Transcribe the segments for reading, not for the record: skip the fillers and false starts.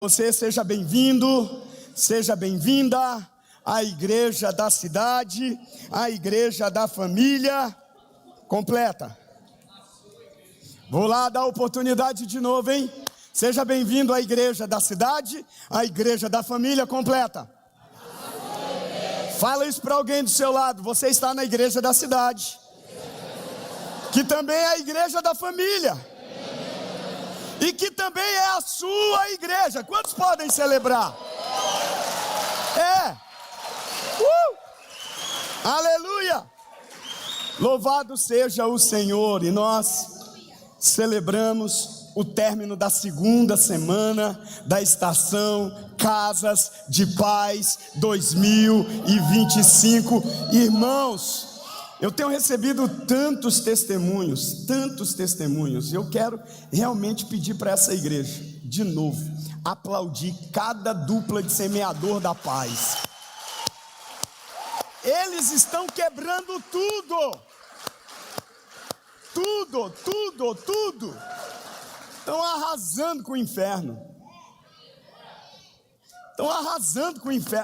Você seja bem-vindo, seja bem-vinda à igreja da cidade, à igreja da família completa. Vou lá dar oportunidade de novo, hein? Seja bem-vindo à igreja da cidade, à igreja da família completa. Fala isso para alguém do seu lado. Você está na igreja da cidade, que também é a igreja da família. E que também é a sua igreja. Quantos podem celebrar? Aleluia! Louvado seja o Senhor. E nós celebramos o término da segunda semana da estação Casas de Paz 2025. Irmãos, eu tenho recebido tantos testemunhos, eu quero realmente pedir para essa igreja, de novo, aplaudir cada dupla de semeador da paz. Eles estão quebrando tudo, estão arrasando com o inferno,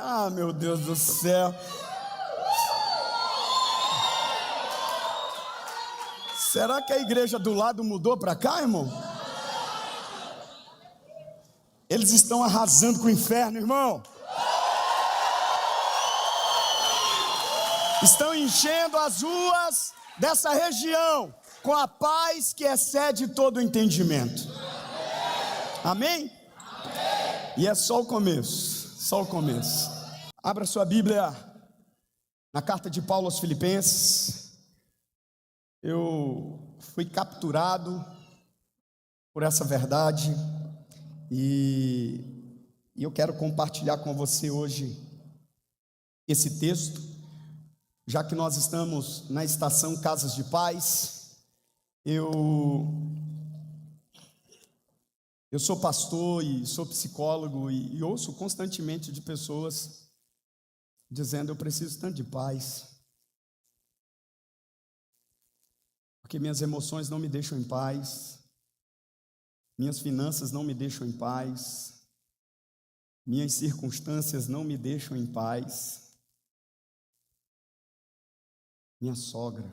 ah, meu Deus do céu. Será que a igreja do lado mudou para cá, irmão? Eles estão arrasando com o inferno, irmão. Estão enchendo as ruas dessa região com a paz que excede todo o entendimento. Amém? E é só o começo, Abra sua Bíblia na carta de Paulo aos Filipenses. Eu fui capturado por essa verdade e eu quero compartilhar com você hoje esse texto, já que nós estamos na estação Casas de Paz. Eu sou pastor e sou psicólogo e ouço constantemente de pessoas dizendo: eu preciso tanto de paz, porque minhas emoções não me deixam em paz, minhas finanças não me deixam em paz, minhas circunstâncias não me deixam em paz. Minha sogra,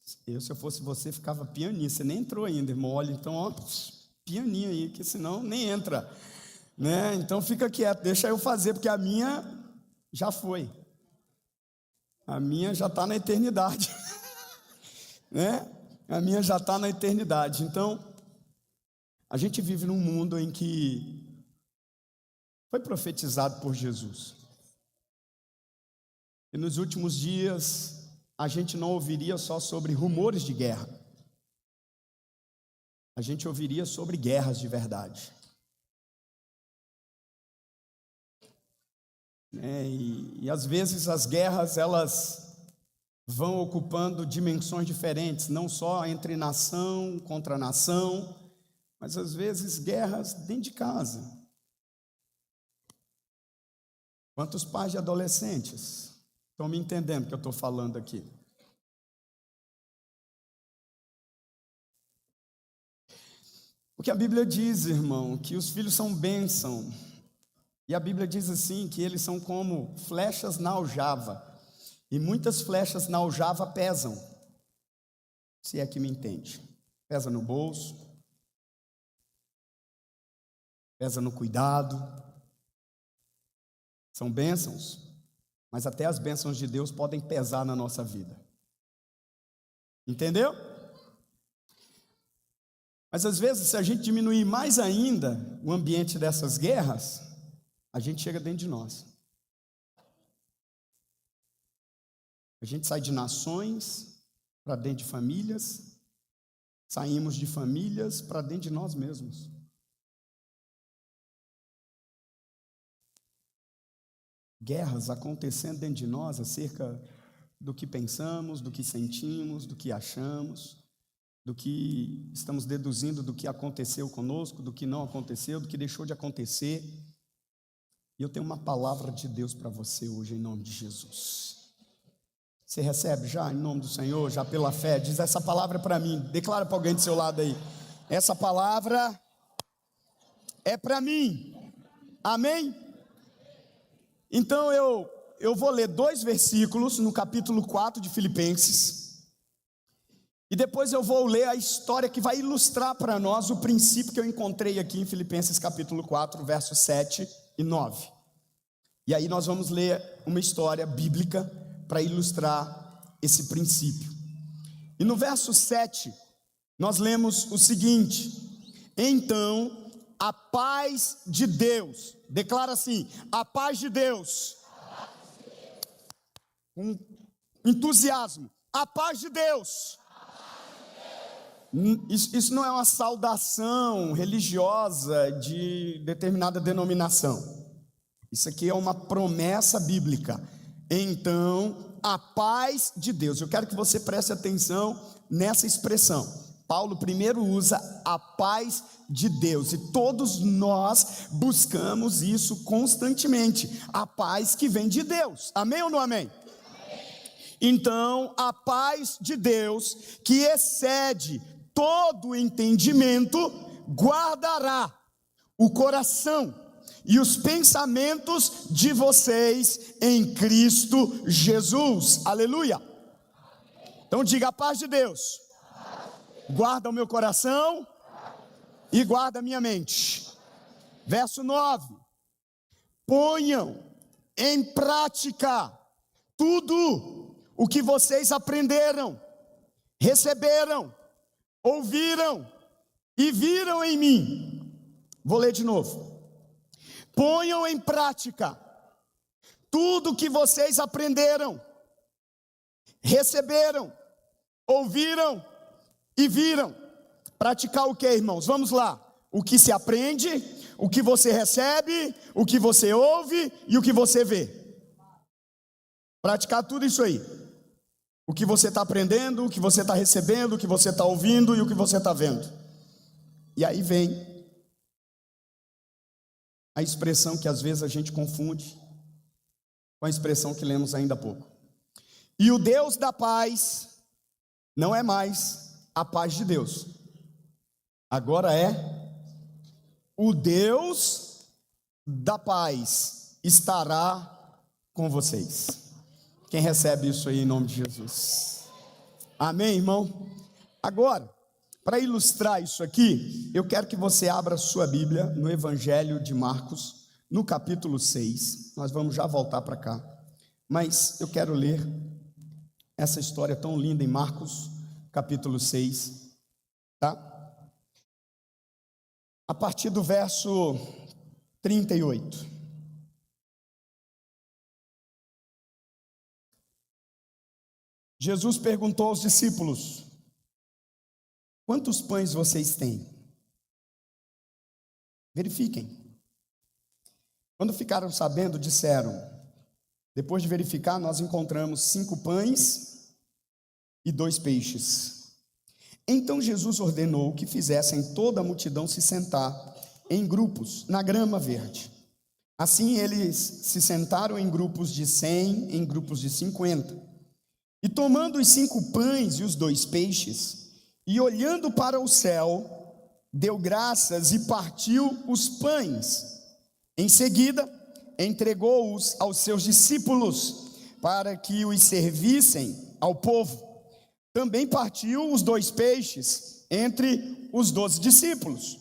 se eu fosse você, ficava pianinho. Você nem entrou ainda, irmão. Olha, então, ó, pianinho aí, que senão nem entra, né? Então fica quieto, deixa eu fazer, porque a minha já foi. A minha já está na eternidade, né? A minha já está na eternidade. Então, a gente vive num mundo em que foi profetizado por Jesus. E nos últimos dias, a gente não ouviria só sobre rumores de guerra. A gente ouviria sobre guerras de verdade. E às vezes as guerras, elas vão ocupando dimensões diferentes, não só entre nação contra nação, mas às vezes guerras dentro de casa. Quantos pais de adolescentes estão me entendendo o que eu estou falando aqui? Porque a Bíblia diz, irmão, que os filhos são bênção. E a Bíblia diz assim, que eles são como flechas na aljava. E muitas flechas na aljava pesam, se é que me entende. Pesa no bolso, pesa no cuidado. São bênçãos, mas até as bênçãos de Deus podem pesar na nossa vida. Entendeu? Mas às vezes, se a gente diminuir mais ainda o ambiente dessas guerras, a gente chega dentro de nós. A gente sai de nações para dentro de famílias, saímos de famílias para dentro de nós mesmos. Guerras acontecendo dentro de nós acerca do que pensamos, do que sentimos, do que achamos, do que estamos deduzindo do que aconteceu conosco, do que não aconteceu, do que deixou de acontecer. E eu tenho uma palavra de Deus para você hoje, em nome de Jesus. Você recebe já, em nome do Senhor, já pela fé? Diz: essa palavra é para mim. Declara para alguém do seu lado aí: essa palavra é para mim. Amém? Então eu vou ler 2 versículos no capítulo 4 de Filipenses. E depois eu vou ler a história que vai ilustrar para nós o princípio que eu encontrei aqui em Filipenses capítulo 4, versos 7 e 9. E aí nós vamos ler uma história bíblica para ilustrar esse princípio. E no verso 7, nós lemos o seguinte: então, a paz de Deus, declara assim: a paz de Deus, com entusiasmo, a paz de Deus. Isso não é uma saudação religiosa de determinada denominação. Isso aqui é uma promessa bíblica. Então, a paz de Deus. Eu quero que você preste atenção nessa expressão. Paulo primeiro usa a paz de Deus, e todos nós buscamos isso constantemente, a paz que vem de Deus. Amém ou não amém? Então, a paz de Deus, que excede todo o entendimento, guardará o coração e os pensamentos de vocês em Cristo Jesus. Aleluia. Então diga: a paz de Deus guarda o meu coração e guarda a minha mente. Verso 9: ponham em prática tudo o que vocês aprenderam, receberam, ouviram e viram em mim. Vou ler de novo. Ponham em prática tudo o que vocês aprenderam, receberam, ouviram e viram. Praticar o que, irmãos? Vamos lá. O que se aprende, o que você recebe, o que você ouve e o que você vê. Praticar tudo isso aí. O que você está aprendendo, o que você está recebendo, o que você está ouvindo e o que você está vendo. E aí vem a expressão que às vezes a gente confunde com a expressão que lemos ainda há pouco. E o Deus da paz não é mais a paz de Deus. Agora é o Deus da paz estará com vocês. Quem recebe isso aí em nome de Jesus? Amém, irmão? Agora, para ilustrar isso aqui, eu quero que você abra sua Bíblia no Evangelho de Marcos, no capítulo 6. Nós vamos já voltar para cá, mas eu quero ler essa história tão linda em Marcos, capítulo 6, tá? A partir do verso 38. Jesus perguntou aos discípulos: quantos pães vocês têm? Verifiquem. Quando ficaram sabendo, disseram. Depois de verificar, nós encontramos 5 pães e 2 peixes. Então Jesus ordenou que fizessem toda a multidão se sentar em grupos na grama verde. Assim eles se sentaram em grupos de 100, em grupos de 50. E tomando os 5 pães e os 2 peixes, e olhando para o céu, deu graças e partiu os pães. Em seguida, entregou-os aos seus discípulos, para que os servissem ao povo. Também partiu os 2 peixes entre os 12 discípulos.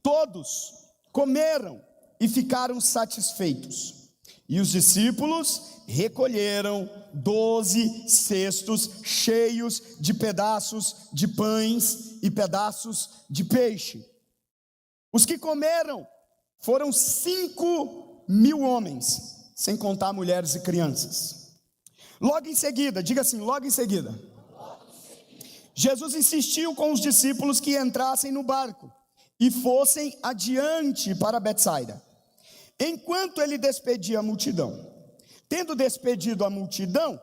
Todos comeram e ficaram satisfeitos. E os discípulos recolheram 12 cestos cheios de pedaços de pães e pedaços de peixe. Os que comeram foram 5.000 homens, sem contar mulheres e crianças. Logo em seguida, diga assim, logo em seguida, Jesus insistiu com os discípulos que entrassem no barco e fossem adiante para Betsaida, enquanto ele despedia a multidão. Tendo despedido a multidão,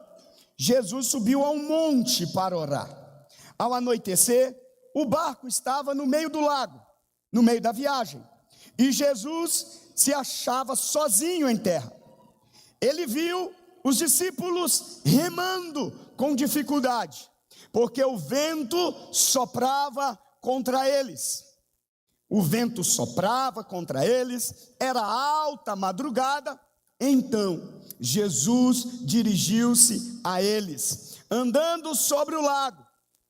Jesus subiu a um monte para orar. Ao anoitecer, o barco estava no meio do lago, no meio da viagem, e Jesus se achava sozinho em terra. Ele viu os discípulos remando com dificuldade, porque o vento soprava contra eles. O vento soprava contra eles, era alta madrugada. Então Jesus dirigiu-se a eles, andando sobre o lago,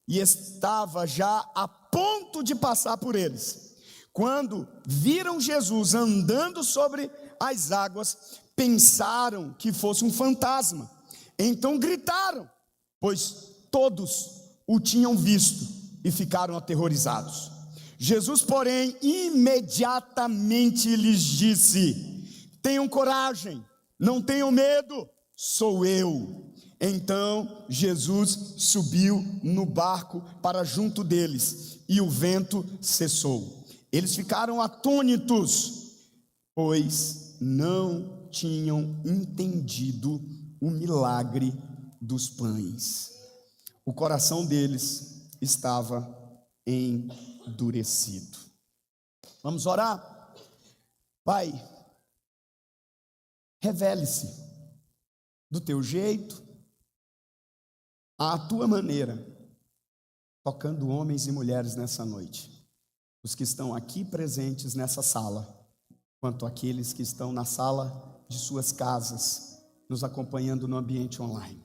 e estava já a ponto de passar por eles. Quando viram Jesus andando sobre as águas, pensaram que fosse um fantasma. Então gritaram, pois todos o tinham visto e ficaram aterrorizados. Jesus, porém, imediatamente lhes disse: tenham coragem, não tenham medo, sou eu. Então Jesus subiu no barco para junto deles, e o vento cessou. Eles ficaram atônitos, pois não tinham entendido o milagre dos pães. O coração deles estava endurecido. Vamos orar? Pai, revele-se do teu jeito, à tua maneira, tocando homens e mulheres nessa noite. Os que estão aqui presentes nessa sala, quanto aqueles que estão na sala de suas casas, nos acompanhando no ambiente online.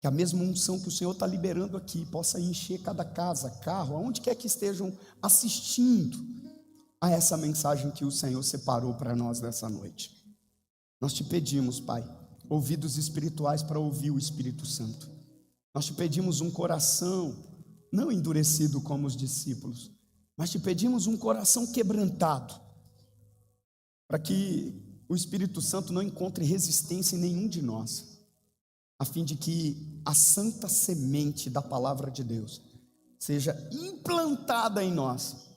Que a mesma unção que o Senhor está liberando aqui possa encher cada casa, carro, aonde quer que estejam assistindo a essa mensagem que o Senhor separou para nós nessa noite. Nós te pedimos, Pai, ouvidos espirituais para ouvir o Espírito Santo. Nós te pedimos um coração não endurecido como os discípulos, mas te pedimos um coração quebrantado, para que o Espírito Santo não encontre resistência em nenhum de nós, a fim de que a santa semente da palavra de Deus seja implantada em nós,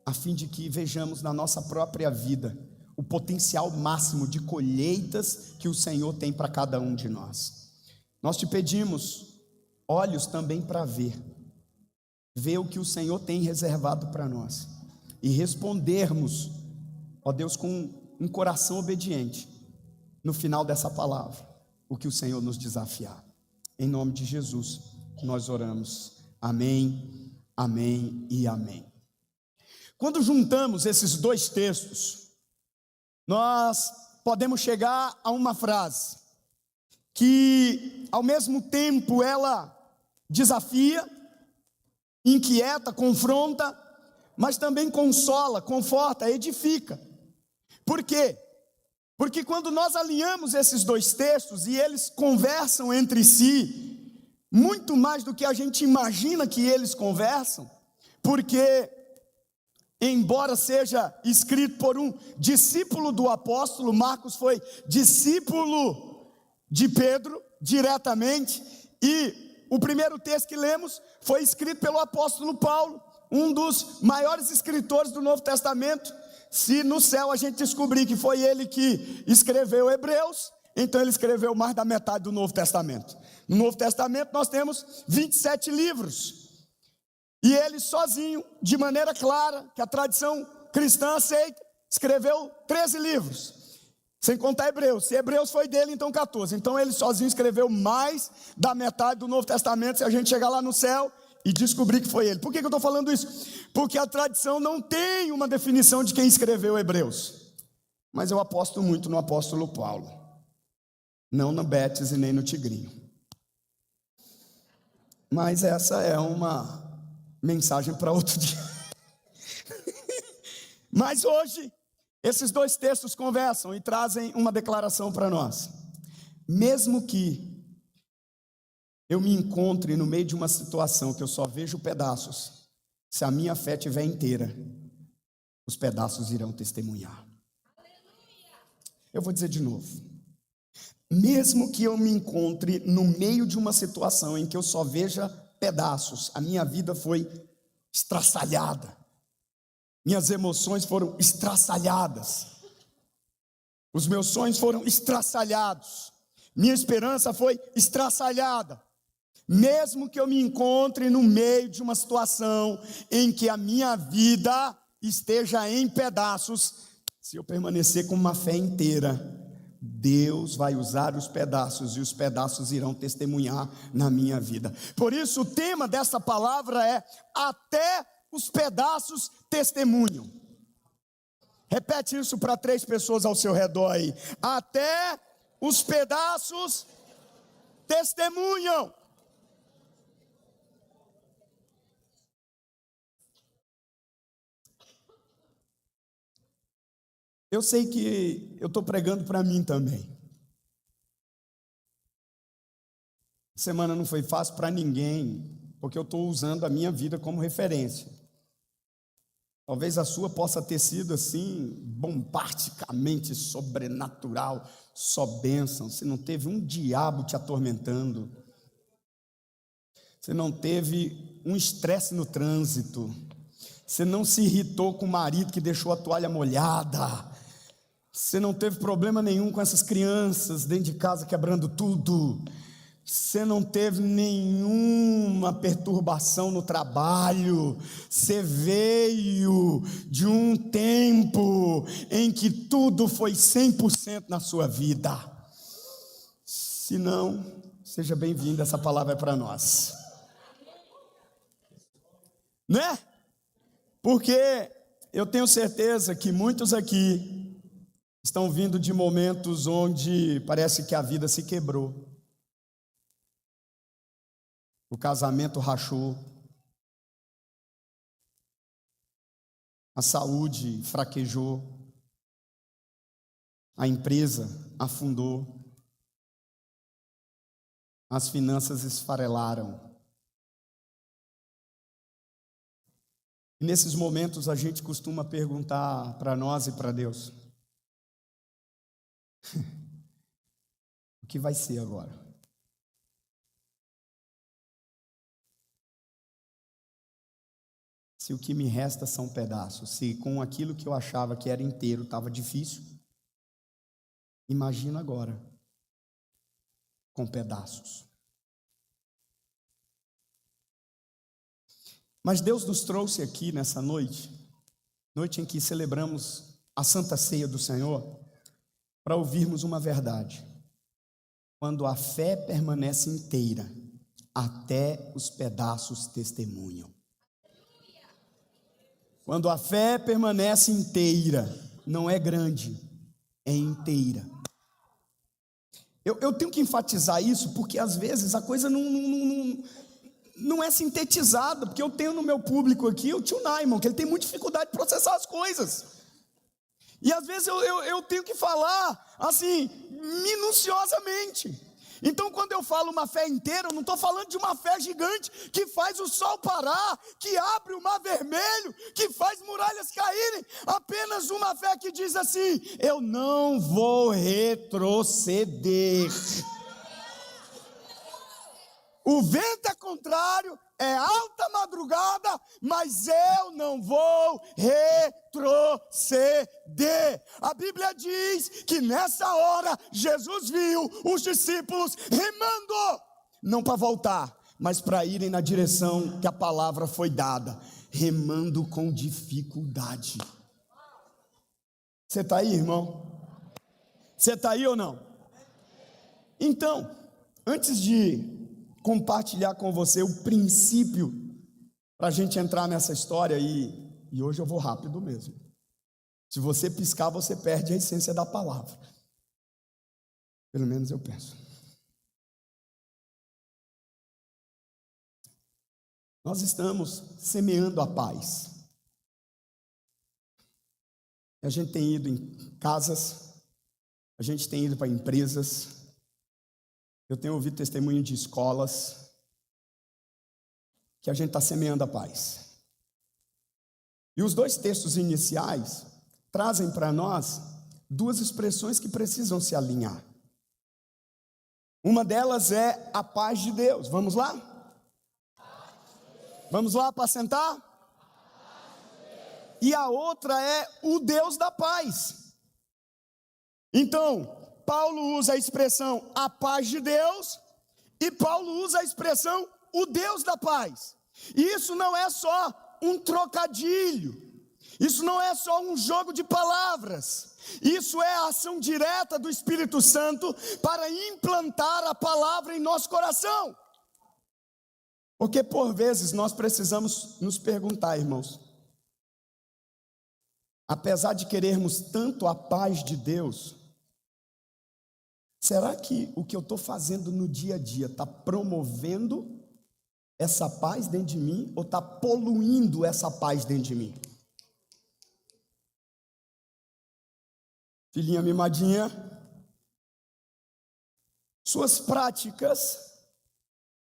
a fim de que vejamos na nossa própria vida o potencial máximo de colheitas que o Senhor tem para cada um de nós. Nós te pedimos olhos também para ver o que o Senhor tem reservado para nós, e respondermos, ó Deus, com um coração obediente, no final dessa palavra, o que o Senhor nos desafiar. Em nome de Jesus, nós oramos. Amém, amém e amém. Quando juntamos esses dois textos, nós podemos chegar a uma frase, que ao mesmo tempo ela desafia, inquieta, confronta, mas também consola, conforta, edifica. Por quê? Porque quando nós alinhamos esses dois textos e eles conversam entre si, muito mais do que a gente imagina que eles conversam, porque embora seja escrito por um discípulo do apóstolo, Marcos foi discípulo de Pedro diretamente, e o primeiro texto que lemos foi escrito pelo apóstolo Paulo, um dos maiores escritores do Novo Testamento. Se no céu a gente descobrir que foi ele que escreveu Hebreus, então ele escreveu mais da metade do Novo Testamento. No Novo Testamento nós temos 27 livros, e ele sozinho, de maneira clara, que a tradição cristã aceita, escreveu 13 livros, sem contar Hebreus. Se Hebreus foi dele, então 14. Então ele sozinho escreveu mais da metade do Novo Testamento, se a gente chegar lá no céu e descobrir que foi ele. Por que eu estou falando isso? Porque a tradição não tem uma definição de quem escreveu Hebreus, mas eu aposto muito no apóstolo Paulo, não no Betis e nem no Tigrinho. Mas essa é uma mensagem para outro dia. Mas hoje esses dois textos conversam e trazem uma declaração para nós. Mesmo que eu me encontre no meio de uma situação que eu só vejo pedaços, se a minha fé estiver inteira, os pedaços irão testemunhar. Eu vou dizer de novo. Mesmo que eu me encontre no meio de uma situação em que eu só veja pedaços, a minha vida foi estraçalhada, minhas emoções foram estraçalhadas, os meus sonhos foram estraçalhados, minha esperança foi estraçalhada. Mesmo que eu me encontre no meio de uma situação em que a minha vida esteja em pedaços, se eu permanecer com uma fé inteira, Deus vai usar os pedaços, e os pedaços irão testemunhar na minha vida. Por isso o tema dessa palavra é: até os pedaços testemunham. Repete isso para 3 pessoas ao seu redor aí. Até os pedaços testemunham. Eu sei que eu estou pregando para mim também. Semana não foi fácil para ninguém, porque eu estou usando a minha vida como referência. Talvez a sua possa ter sido assim, bombasticamente sobrenatural, só bênção. Você não teve um diabo te atormentando. Você não teve um estresse no trânsito. Você não se irritou com o marido que deixou a toalha molhada. Você não teve problema nenhum com essas crianças dentro de casa quebrando tudo. Você não teve nenhuma perturbação no trabalho. Você veio de um tempo em que tudo foi 100% na sua vida. Se não, seja bem-vindo, essa palavra é para nós. Né? Porque eu tenho certeza que muitos aqui estão vindo de momentos onde parece que a vida se quebrou. O casamento rachou. A saúde fraquejou. A empresa afundou. As finanças esfarelaram. E nesses momentos a gente costuma perguntar para nós e para Deus: o que vai ser agora? Se o que me resta são pedaços, se com aquilo que eu achava que era inteiro estava difícil, imagina agora com pedaços. Mas Deus nos trouxe aqui nessa noite, noite em que celebramos a Santa Ceia do Senhor, para ouvirmos uma verdade. Quando a fé permanece inteira, até os pedaços testemunham. Quando a fé permanece inteira, não é grande, é inteira. Eu tenho que enfatizar isso, porque às vezes a coisa não é sintetizada, porque eu tenho no meu público aqui o tio Naimon, que ele tem muita dificuldade de processar as coisas. E às vezes eu tenho que falar assim, minuciosamente. Então quando eu falo uma fé inteira, eu não estou falando de uma fé gigante, que faz o sol parar, que abre o mar vermelho, que faz muralhas caírem. Apenas uma fé que diz assim: eu não vou retroceder. O vento é contrário, é alta madrugada, mas eu não vou retroceder. A Bíblia diz que nessa hora Jesus viu os discípulos remando, não para voltar, mas para irem na direção que a palavra foi dada, remando com dificuldade. Você está aí, irmão? Você está aí ou não? Então, antes de compartilhar com você o princípio para a gente entrar nessa história e hoje eu vou rápido mesmo. Se você piscar, você perde a essência da palavra. Pelo menos eu penso. Nós estamos semeando a paz. A gente tem ido em casas, a gente tem ido para empresas. Eu tenho ouvido testemunho de escolas que a gente está semeando a paz. E os 2 textos iniciais trazem para nós 2 expressões que precisam se alinhar. Uma delas é a paz de Deus. Vamos lá? Vamos lá para sentar? E a outra é o Deus da paz. Então, Paulo usa a expressão a paz de Deus, e Paulo usa a expressão o Deus da paz. E isso não é só um trocadilho, Isso não é só um jogo de palavras. Isso é a ação direta do Espírito Santo para implantar a palavra em nosso coração. Porque por vezes nós precisamos nos perguntar, irmãos, apesar de querermos tanto a paz de Deus, será que o que eu estou fazendo no dia a dia está promovendo essa paz dentro de mim ou está poluindo essa paz dentro de mim? Filhinha mimadinha, suas práticas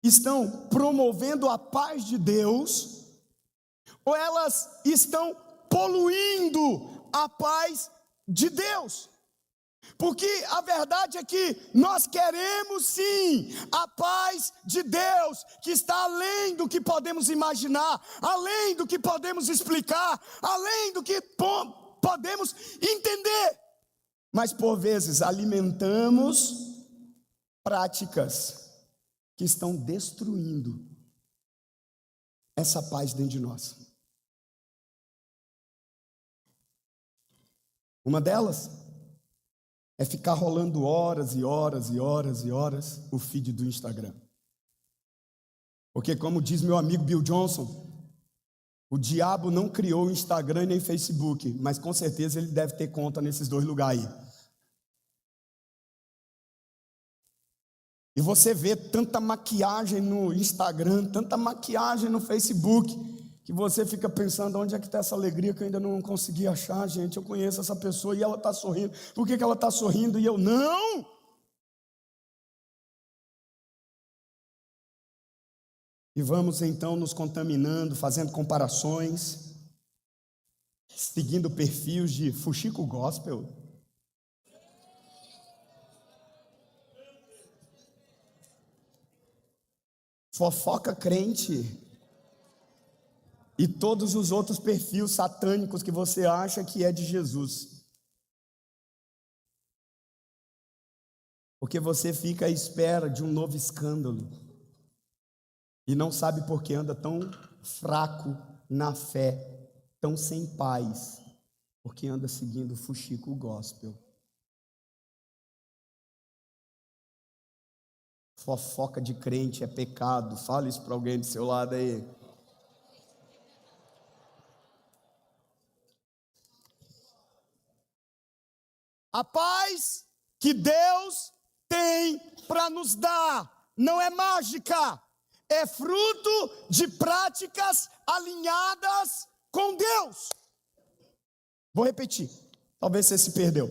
estão promovendo a paz de Deus ou elas estão poluindo a paz de Deus? Porque a verdade é que nós queremos sim a paz de Deus, que está além do que podemos imaginar, além do que podemos explicar, além do que podemos entender. Mas por vezes alimentamos práticas que estão destruindo essa paz dentro de nós. Uma delas é ficar rolando horas e horas e horas e horas o feed do Instagram. Porque como diz meu amigo Bill Johnson, o diabo não criou o Instagram nem Facebook, mas com certeza ele deve ter conta nesses dois lugares aí. E você vê tanta maquiagem no Instagram, tanta maquiagem no Facebook, que você fica pensando, onde é que está essa alegria que eu ainda não consegui achar, gente? Eu conheço essa pessoa e ela está sorrindo. Por que ela está sorrindo e eu não? E vamos então nos contaminando, fazendo comparações, seguindo perfis de fuxico gospel. Fofoca crente. E todos os outros perfis satânicos que você acha que é de Jesus. Porque você fica à espera de um novo escândalo. E não sabe por que anda tão fraco na fé, tão sem paz. Porque anda seguindo o fuxico gospel. Fofoca de crente é pecado. Fala isso para alguém do seu lado aí. A paz que Deus tem para nos dar não é mágica, é fruto de práticas alinhadas com Deus. Vou repetir, talvez você se perdeu.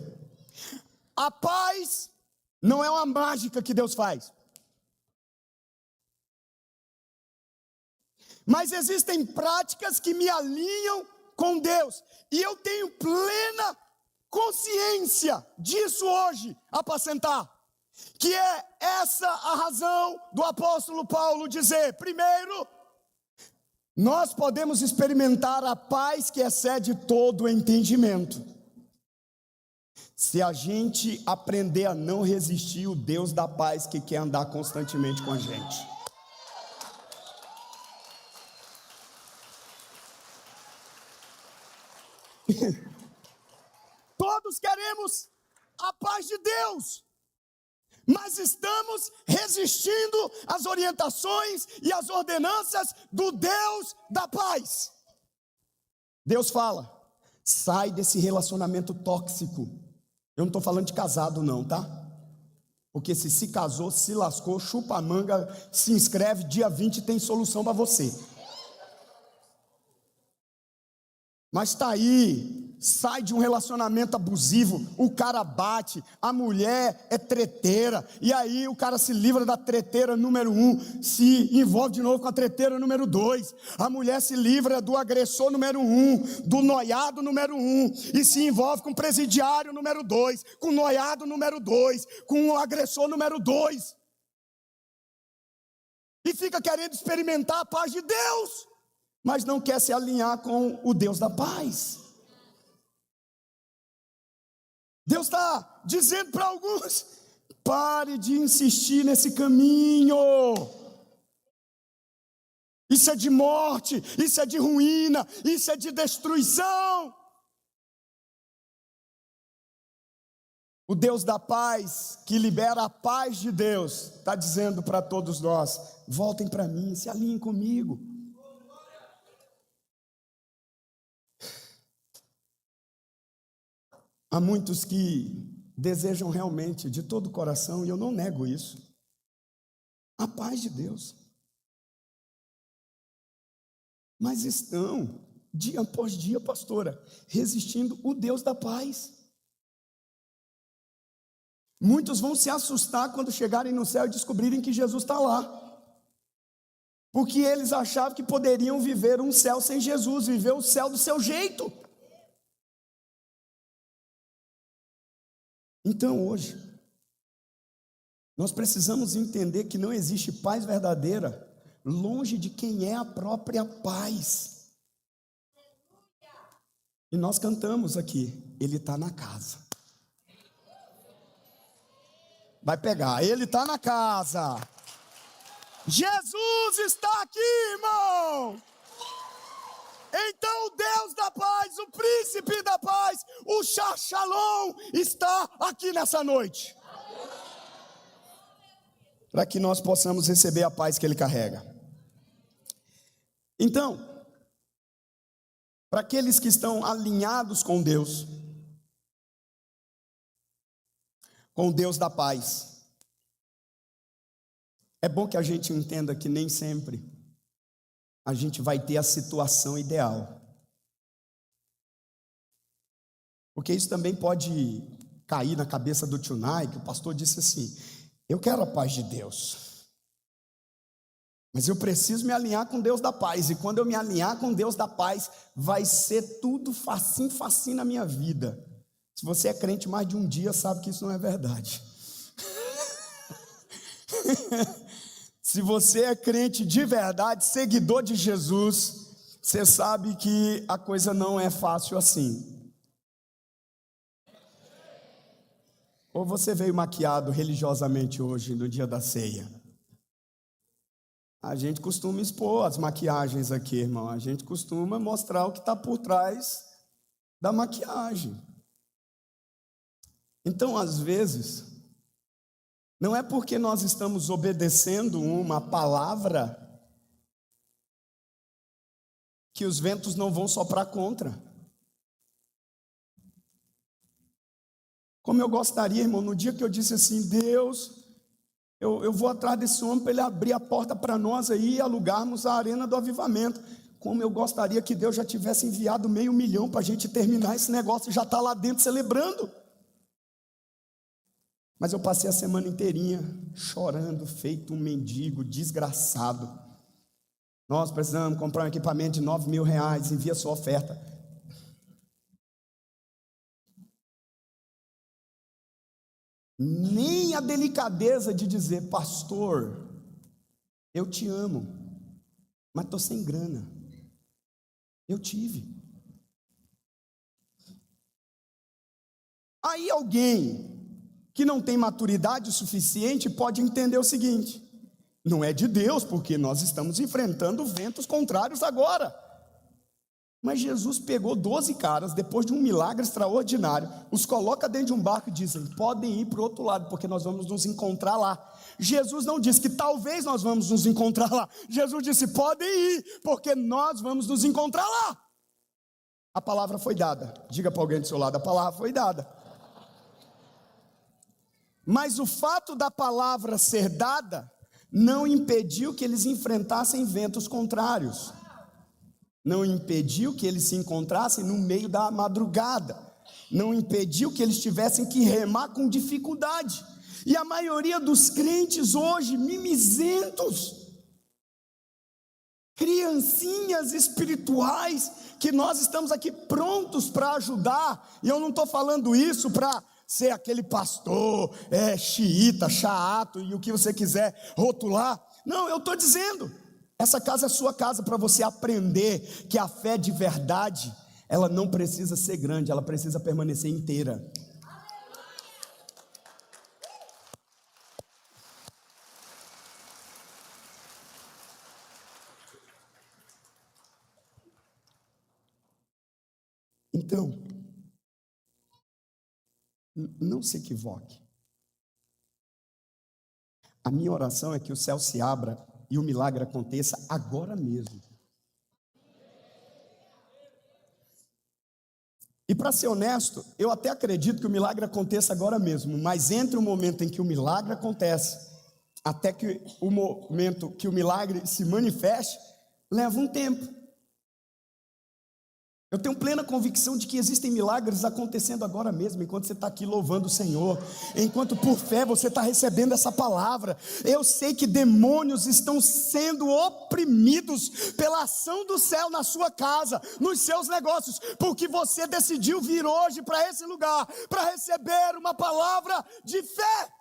A paz não é uma mágica que Deus faz. Mas existem práticas que me alinham com Deus. E eu tenho plena consciência disso hoje, apacentar. Que é essa a razão do apóstolo Paulo dizer, primeiro, nós podemos experimentar a paz que excede todo o entendimento. Se a gente aprender a não resistir o Deus da paz que quer andar constantemente com a gente. Todos queremos a paz de Deus, mas estamos resistindo às orientações e às ordenanças do Deus da paz. Deus fala, sai desse relacionamento tóxico. Eu não estou falando de casado não, tá? Porque se casou, se lascou, chupa a manga, se inscreve, dia 20 tem solução para você. Mas está aí, sai de um relacionamento abusivo, o cara bate, a mulher é treteira, e aí o cara se livra da treteira número 1, se envolve de novo com a treteira número 2, a mulher se livra do agressor número 1, do noiado número 1, e se envolve com o presidiário número 2, com o noiado número 2, com o agressor número 2, e fica querendo experimentar a paz de Deus, mas não quer se alinhar com o Deus da paz. Deus está dizendo para alguns, pare de insistir nesse caminho. Isso é de morte, isso é de ruína, isso é de destruição. O Deus da paz, que libera a paz de Deus, está dizendo para todos nós: voltem para mim, se alinhem comigo. Há muitos que desejam realmente, de todo o coração, e eu não nego isso, a paz de Deus. Mas estão, dia após dia, pastora, resistindo o Deus da paz. Muitos vão se assustar quando chegarem no céu e descobrirem que Jesus está lá. Porque eles achavam que poderiam viver um céu sem Jesus, viver o céu do seu jeito. Então hoje, nós precisamos entender que não existe paz verdadeira longe de quem é a própria paz. E nós cantamos aqui, Ele está na casa. Vai pegar, Ele está na casa. Jesus está aqui, irmão. Então o Deus da paz, o príncipe da paz, o Shalom está aqui nessa noite. Para que nós possamos receber a paz que Ele carrega. Então, para aqueles que estão alinhados com Deus, com o Deus da paz, é bom que a gente entenda que nem sempre a gente vai ter a situação ideal. Porque isso também pode cair na cabeça do Tunai, que o pastor disse assim: eu quero a paz de Deus, mas eu preciso me alinhar com Deus da paz, e quando eu me alinhar com Deus da paz, vai ser tudo facinho, facinho na minha vida. Se você é crente mais de um dia, sabe que isso não é verdade. Se você é crente de verdade, seguidor de Jesus, você sabe que a coisa não é fácil assim. Ou você veio maquiado religiosamente hoje, no dia da ceia? A gente costuma expor as maquiagens aqui, irmão. A gente costuma mostrar o que está por trás da maquiagem. Então, às vezes, não é porque nós estamos obedecendo uma palavra que os ventos não vão soprar contra. Como eu gostaria, irmão, no dia que eu disse assim: Deus, eu vou atrás desse homem para ele abrir a porta para nós aí e alugarmos a Arena do Avivamento. Como eu gostaria que Deus já tivesse enviado 500 mil para a gente terminar esse negócio e já está lá dentro celebrando. Mas eu passei a semana inteirinha chorando, feito um mendigo, desgraçado. Nós precisamos comprar um equipamento de 9 mil reais, envia sua oferta. Nem a delicadeza de dizer: pastor, eu te amo, mas estou sem grana. Eu tive. Aí alguém que não tem maturidade suficiente pode entender o seguinte: não é de Deus, porque nós estamos enfrentando ventos contrários agora. Mas Jesus pegou 12 caras, depois de um milagre extraordinário, os coloca dentro de um barco e dizem: podem ir para o outro lado, porque nós vamos nos encontrar lá. Jesus não disse que talvez nós vamos nos encontrar lá. Jesus disse: podem ir, porque nós vamos nos encontrar lá. A palavra foi dada. Diga para alguém do seu lado: a palavra foi dada. Mas o fato da palavra ser dada não impediu que eles enfrentassem ventos contrários. Não impediu que eles se encontrassem no meio da madrugada. Não impediu que eles tivessem que remar com dificuldade. E a maioria dos crentes hoje, mimizentos, criancinhas espirituais, que nós estamos aqui prontos para ajudar. E eu não estou falando isso para ser aquele pastor xiita, chato e o que você quiser rotular. Não, eu estou dizendo, essa casa é sua casa para você aprender que a fé de verdade, ela não precisa ser grande, ela precisa permanecer inteira. Então, não se equivoque. A minha oração é que o céu se abra e o milagre aconteça agora mesmo. E para ser honesto, eu até acredito que o milagre aconteça agora mesmo, mas entre o momento em que o milagre acontece, até que o momento que o milagre se manifeste, leva um tempo. Eu tenho plena convicção de que existem milagres acontecendo agora mesmo, enquanto você está aqui louvando o Senhor, enquanto por fé você está recebendo essa palavra. Eu sei que demônios estão sendo oprimidos pela ação do céu na sua casa, nos seus negócios, porque você decidiu vir hoje para esse lugar, para receber uma palavra de fé.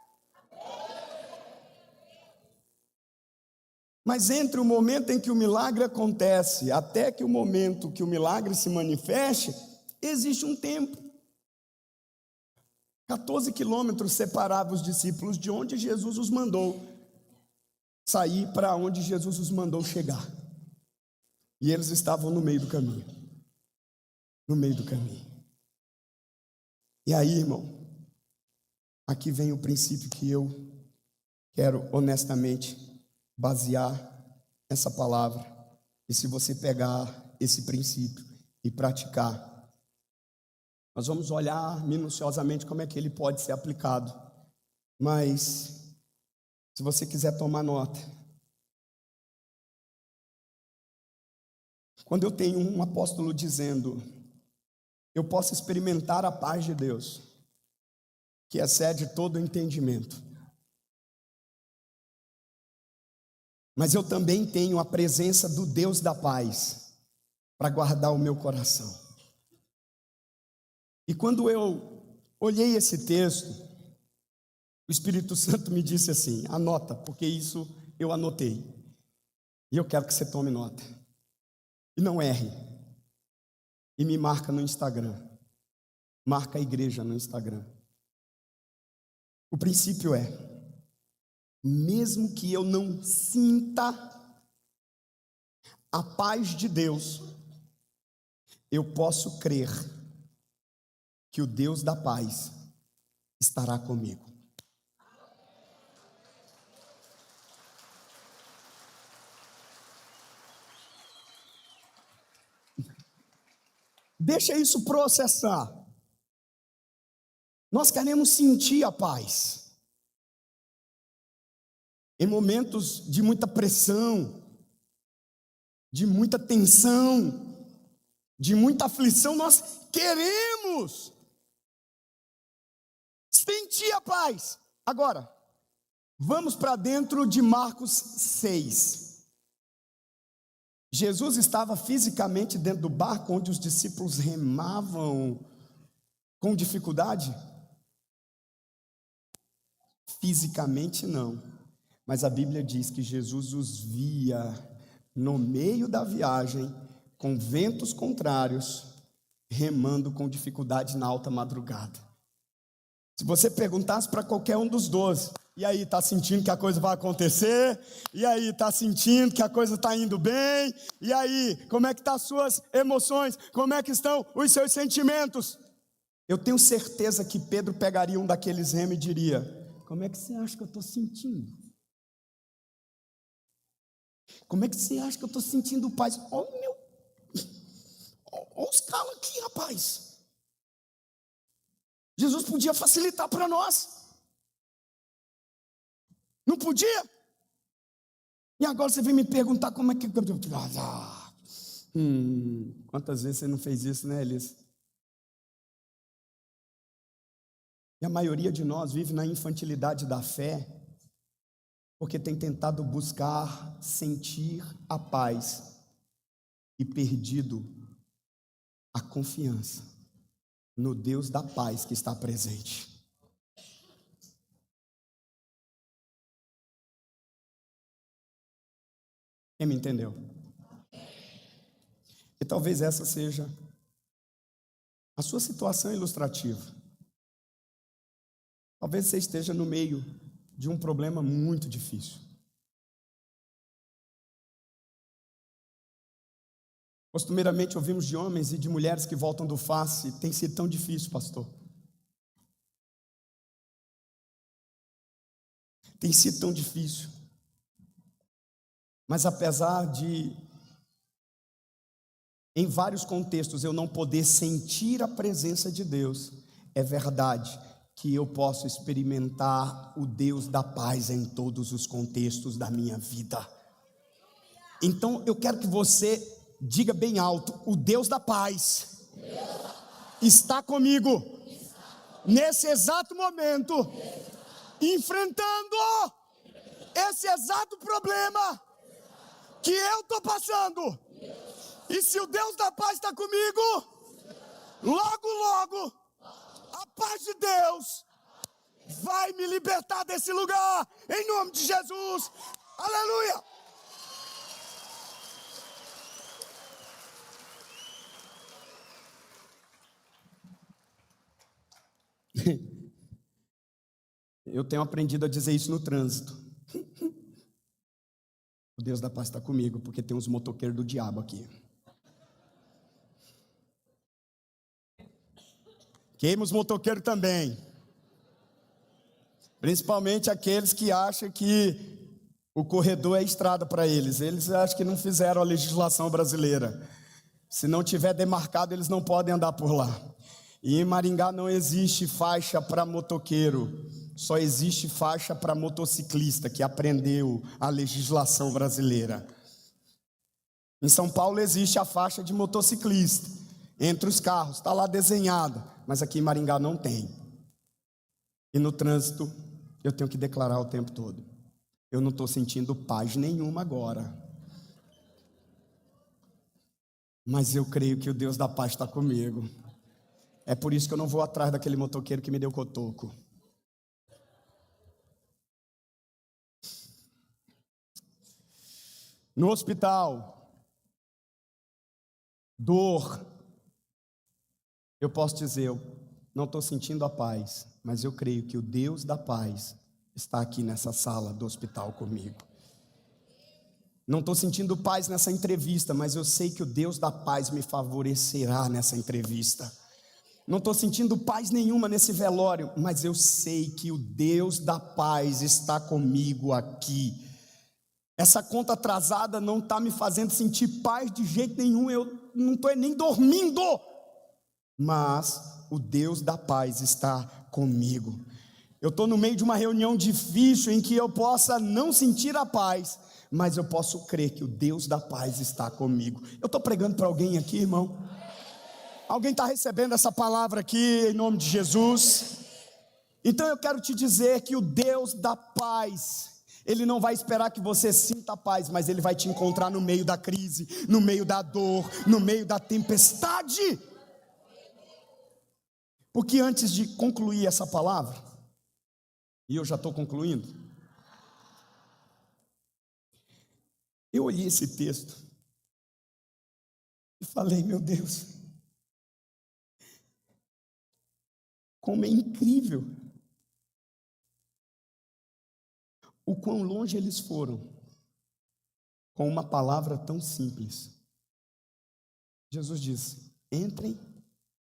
Mas entre o momento em que o milagre acontece, até que o momento que o milagre se manifeste, existe um tempo. 14 quilômetros separavam os discípulos de onde Jesus os mandou sair para onde Jesus os mandou chegar. E eles estavam no meio do caminho. No meio do caminho. E aí, irmão, aqui vem o princípio que eu quero honestamente basear essa palavra. E se você pegar esse princípio e praticar, nós vamos olhar minuciosamente como é que ele pode ser aplicado. Mas se você quiser tomar nota, quando eu tenho um apóstolo dizendo: eu posso experimentar a paz de Deus, que excede todo o entendimento, mas eu também tenho a presença do Deus da paz para guardar o meu coração. E quando eu olhei esse texto, o Espírito Santo me disse assim: anota, porque isso eu anotei. E eu quero que você tome nota. E não erre. E me marca no Instagram. Marca a igreja no Instagram. O princípio é: mesmo que eu não sinta a paz de Deus, eu posso crer que o Deus da paz estará comigo. Deixa isso processar. Nós queremos sentir a paz. Em momentos de muita pressão, de muita tensão, de muita aflição, nós queremos sentir a paz. Agora, vamos para dentro de Marcos 6. Jesus estava fisicamente dentro do barco onde os discípulos remavam com dificuldade? Fisicamente não. Mas a Bíblia diz que Jesus os via no meio da viagem, com ventos contrários, remando com dificuldade na alta madrugada. Se você perguntasse para qualquer um dos 12, e aí, está sentindo que a coisa vai acontecer? E aí, está sentindo que a coisa está indo bem? E aí, como é que estão as suas emoções? Como é que estão os seus sentimentos? Eu tenho certeza que Pedro pegaria um daqueles remos e diria: como é que você acha que eu estou sentindo? Como é que você acha que eu estou sentindo paz? Olha os calos aqui, rapaz. Jesus podia facilitar para nós. Não podia? E agora você vem me perguntar como é que... Quantas vezes você não fez isso, né, Elias? E a maioria de nós vive na infantilidade da fé, porque tem tentado buscar sentir a paz e perdido a confiança no Deus da paz que está presente. Quem me entendeu? E talvez essa seja a sua situação ilustrativa. Talvez você esteja no meio de um problema muito difícil. Costumeiramente ouvimos de homens e de mulheres que voltam do face. Tem sido tão difícil, pastor. Tem sido tão difícil. Mas apesar de, em vários contextos, eu não poder sentir a presença de Deus, é verdade que eu posso experimentar o Deus da paz em todos os contextos da minha vida. Então eu quero que você diga bem alto: o Deus da paz está comigo nesse exato momento, enfrentando esse exato problema que eu estou passando. E se o Deus da paz está comigo, logo, logo, a paz de Deus vai me libertar desse lugar, em nome de Jesus. Aleluia! Eu tenho aprendido a dizer isso no trânsito. O Deus da paz está comigo, porque tem uns motoqueiros do diabo aqui. Queima os motoqueiros também. Principalmente aqueles que acham que o corredor é estrada para eles. Eles acham que não fizeram a legislação brasileira. Se não tiver demarcado, eles não podem andar por lá. E em Maringá não existe faixa para motoqueiro. Só existe faixa para motociclista que aprendeu a legislação brasileira. Em São Paulo existe a faixa de motociclista entre os carros, está lá desenhada, mas aqui em Maringá não tem. E no trânsito eu tenho que declarar o tempo todo: eu não estou sentindo paz nenhuma agora, mas eu creio que o Deus da paz está comigo. É por isso que eu não vou atrás daquele motoqueiro que me deu cotoco. No hospital, dor, eu posso dizer: eu não estou sentindo a paz, mas eu creio que o Deus da paz está aqui nessa sala do hospital comigo. Não estou sentindo paz nessa entrevista, mas eu sei que o Deus da paz me favorecerá nessa entrevista. Não estou sentindo paz nenhuma nesse velório, mas eu sei que o Deus da paz está comigo aqui. Essa conta atrasada não está me fazendo sentir paz de jeito nenhum, eu não estou nem dormindo, mas o Deus da paz está comigo. Eu estou no meio de uma reunião difícil em que eu possa não sentir a paz, mas eu posso crer que o Deus da paz está comigo. Eu estou pregando para alguém aqui, irmão? Alguém está recebendo essa palavra aqui em nome de Jesus? Então eu quero te dizer que o Deus da paz, Ele não vai esperar que você sinta a paz, mas Ele vai te encontrar no meio da crise, no meio da dor, no meio da tempestade. Porque antes de concluir essa palavra, e eu já estou concluindo, eu olhei esse texto e falei: meu Deus, como é incrível o quão longe eles foram com uma palavra tão simples. Jesus disse: entrem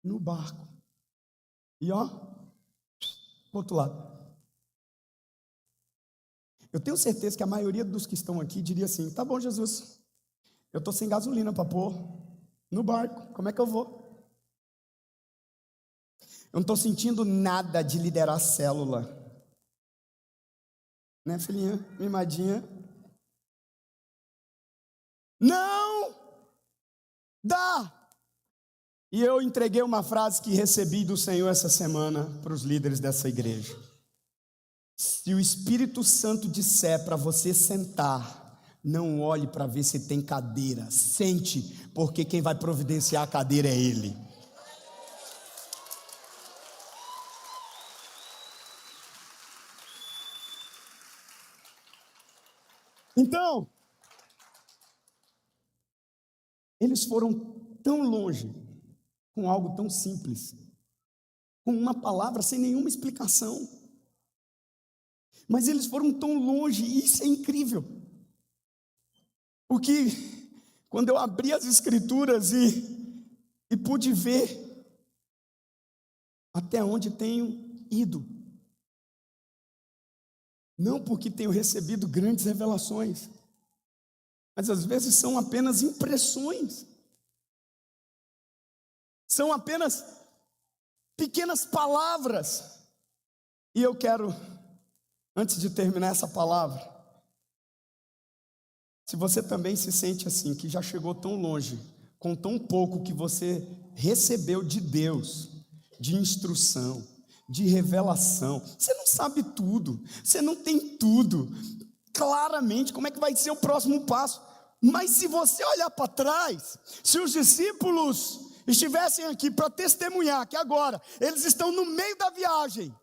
no barco. E ó, pro outro lado. Eu tenho certeza que a maioria dos que estão aqui diria assim: tá bom, Jesus, eu estou sem gasolina para pôr no barco, como é que eu vou? Eu não estou sentindo nada de liderar célula. Né, filhinha? Mimadinha. Não dá. E eu entreguei uma frase que recebi do Senhor essa semana para os líderes dessa igreja. Se o Espírito Santo disser para você sentar, não olhe para ver se tem cadeira. Sente, porque quem vai providenciar a cadeira é Ele. Então, eles foram tão longe com algo tão simples, com uma palavra sem nenhuma explicação. Mas eles foram tão longe, e isso é incrível. Porque quando eu abri as Escrituras e pude ver até onde tenho ido. Não porque tenho recebido grandes revelações, mas às vezes são apenas impressões, são apenas pequenas palavras. E eu quero, antes de terminar essa palavra, se você também se sente assim, que já chegou tão longe, com tão pouco que você recebeu de Deus, de instrução, de revelação, você não sabe tudo, você não tem tudo, claramente, como é que vai ser o próximo passo, mas se você olhar para trás, se os discípulos estivessem aqui para testemunhar que agora eles estão no meio da viagem,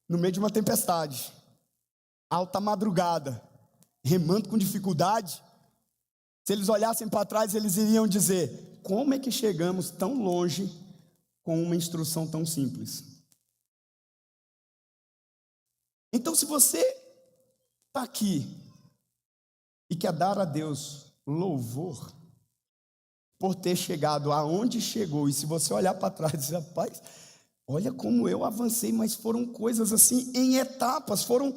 no meio de uma tempestade, alta madrugada, remando com dificuldade, se eles olhassem para trás, eles iriam dizer: como é que chegamos tão longe com uma instrução tão simples? Então, se você está aqui e quer dar a Deus louvor por ter chegado aonde chegou, e se você olhar para trás e dizer: rapaz, olha como eu avancei, mas foram coisas assim em etapas, foram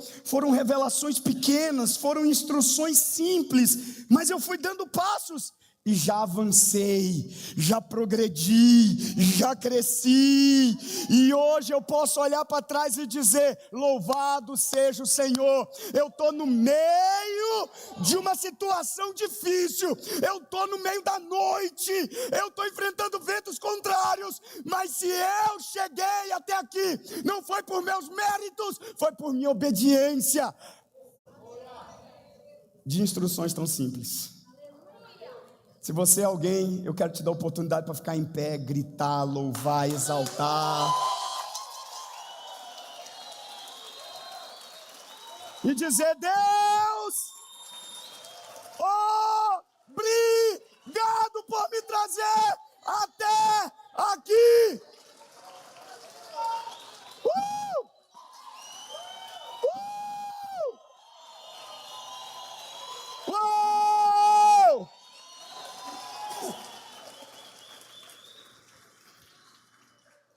revelações pequenas, foram instruções simples, mas eu fui dando passos e já avancei, já progredi, já cresci, e hoje eu posso olhar para trás e dizer: louvado seja o Senhor. Eu estou no meio de uma situação difícil, eu estou no meio da noite, eu estou enfrentando ventos contrários, mas se eu cheguei até aqui, não foi por meus méritos, foi por minha obediência. De instruções tão simples. Se você é alguém, eu quero te dar a oportunidade para ficar em pé, gritar, louvar, exaltar. E dizer: Deus, obrigado por me trazer até aqui.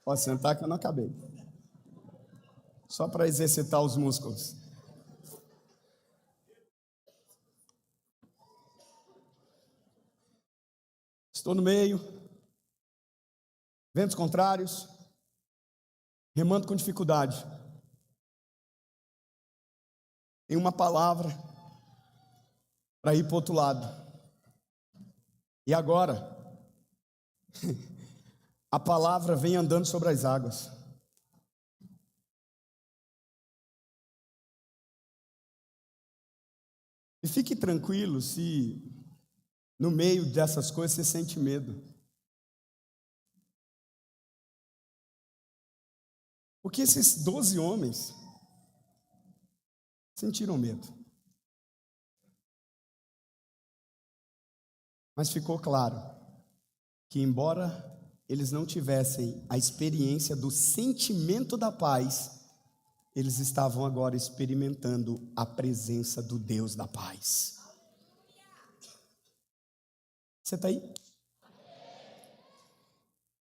Pode sentar que eu não acabei. Só para exercitar os músculos. Estou no meio, ventos contrários, remando com dificuldade. Tem uma palavra para ir para o outro lado. E agora, a palavra vem andando sobre as águas. E fique tranquilo se no meio dessas coisas você sente medo. Porque esses 12 homens sentiram medo. Mas ficou claro que, embora eles não tivessem a experiência do sentimento da paz, eles estavam agora experimentando a presença do Deus da paz. Você está aí?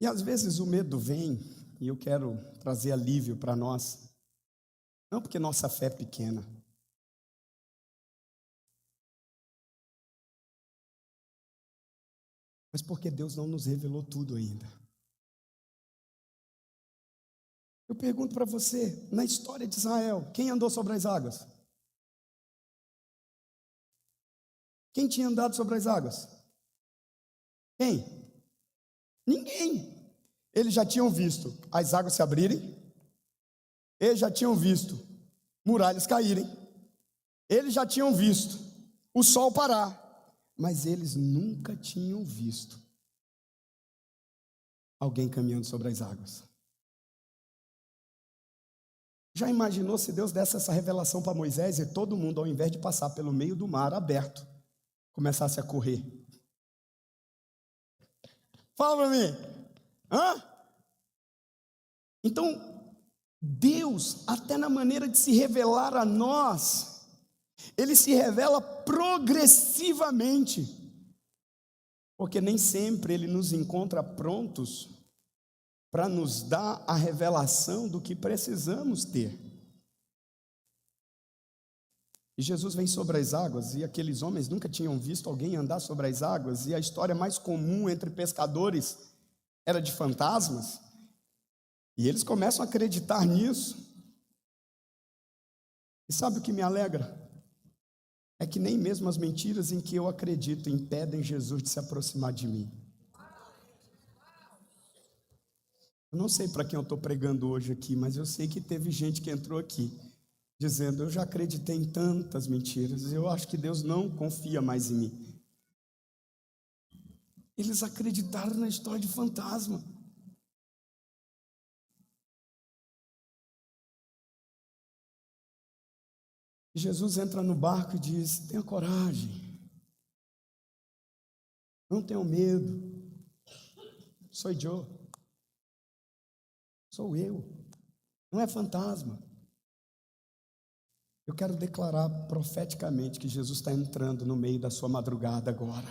E às vezes o medo vem, e eu quero trazer alívio para nós, não porque nossa fé é pequena, mas porque Deus não nos revelou tudo ainda. Eu pergunto para você, na história de Israel, quem andou sobre as águas? Quem tinha andado sobre as águas? Quem? Ninguém. Eles já tinham visto as águas se abrirem, eles já tinham visto muralhas caírem, eles já tinham visto o sol parar, mas eles nunca tinham visto alguém caminhando sobre as águas. Já imaginou se Deus desse essa revelação para Moisés e todo mundo, ao invés de passar pelo meio do mar aberto, começasse a correr? Fala para mim. Então, Deus, até na maneira de se revelar a nós, Ele se revela progressivamente. Porque nem sempre Ele nos encontra prontos para nos dar a revelação do que precisamos ter. E Jesus vem sobre as águas, e aqueles homens nunca tinham visto alguém andar sobre as águas, e a história mais comum entre pescadores era de fantasmas, e eles começam a acreditar nisso. E sabe o que me alegra? É que nem mesmo as mentiras em que eu acredito impedem Jesus de se aproximar de mim. Eu não sei para quem eu estou pregando hoje aqui, mas eu sei que teve gente que entrou aqui dizendo: eu já acreditei em tantas mentiras, eu acho que Deus não confia mais em mim. Eles acreditaram na história de fantasma. Jesus entra no barco e diz: tenha coragem, não tenham medo, sou eu, não é fantasma. Eu quero declarar profeticamente que Jesus está entrando no meio da sua madrugada agora.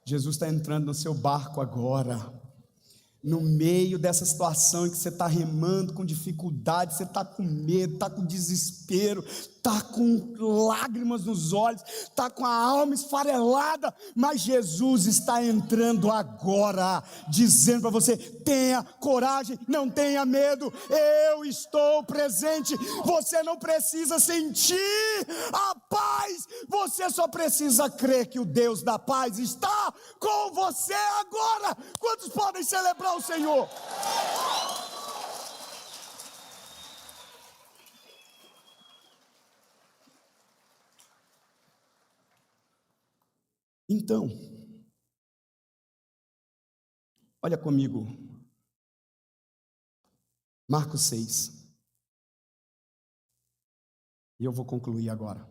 Jesus está entrando no seu barco agora. No meio dessa situação em que você está remando com dificuldade, você está com medo, está com desespero, está com lágrimas nos olhos, está com a alma esfarelada, mas Jesus está entrando agora, dizendo para você: tenha coragem, não tenha medo, eu estou presente. Você não precisa sentir a paz, você só precisa crer que o Deus da paz está com você agora. Quantos podem celebrar o Senhor? Então, olha comigo, Marcos 6, e eu vou concluir agora.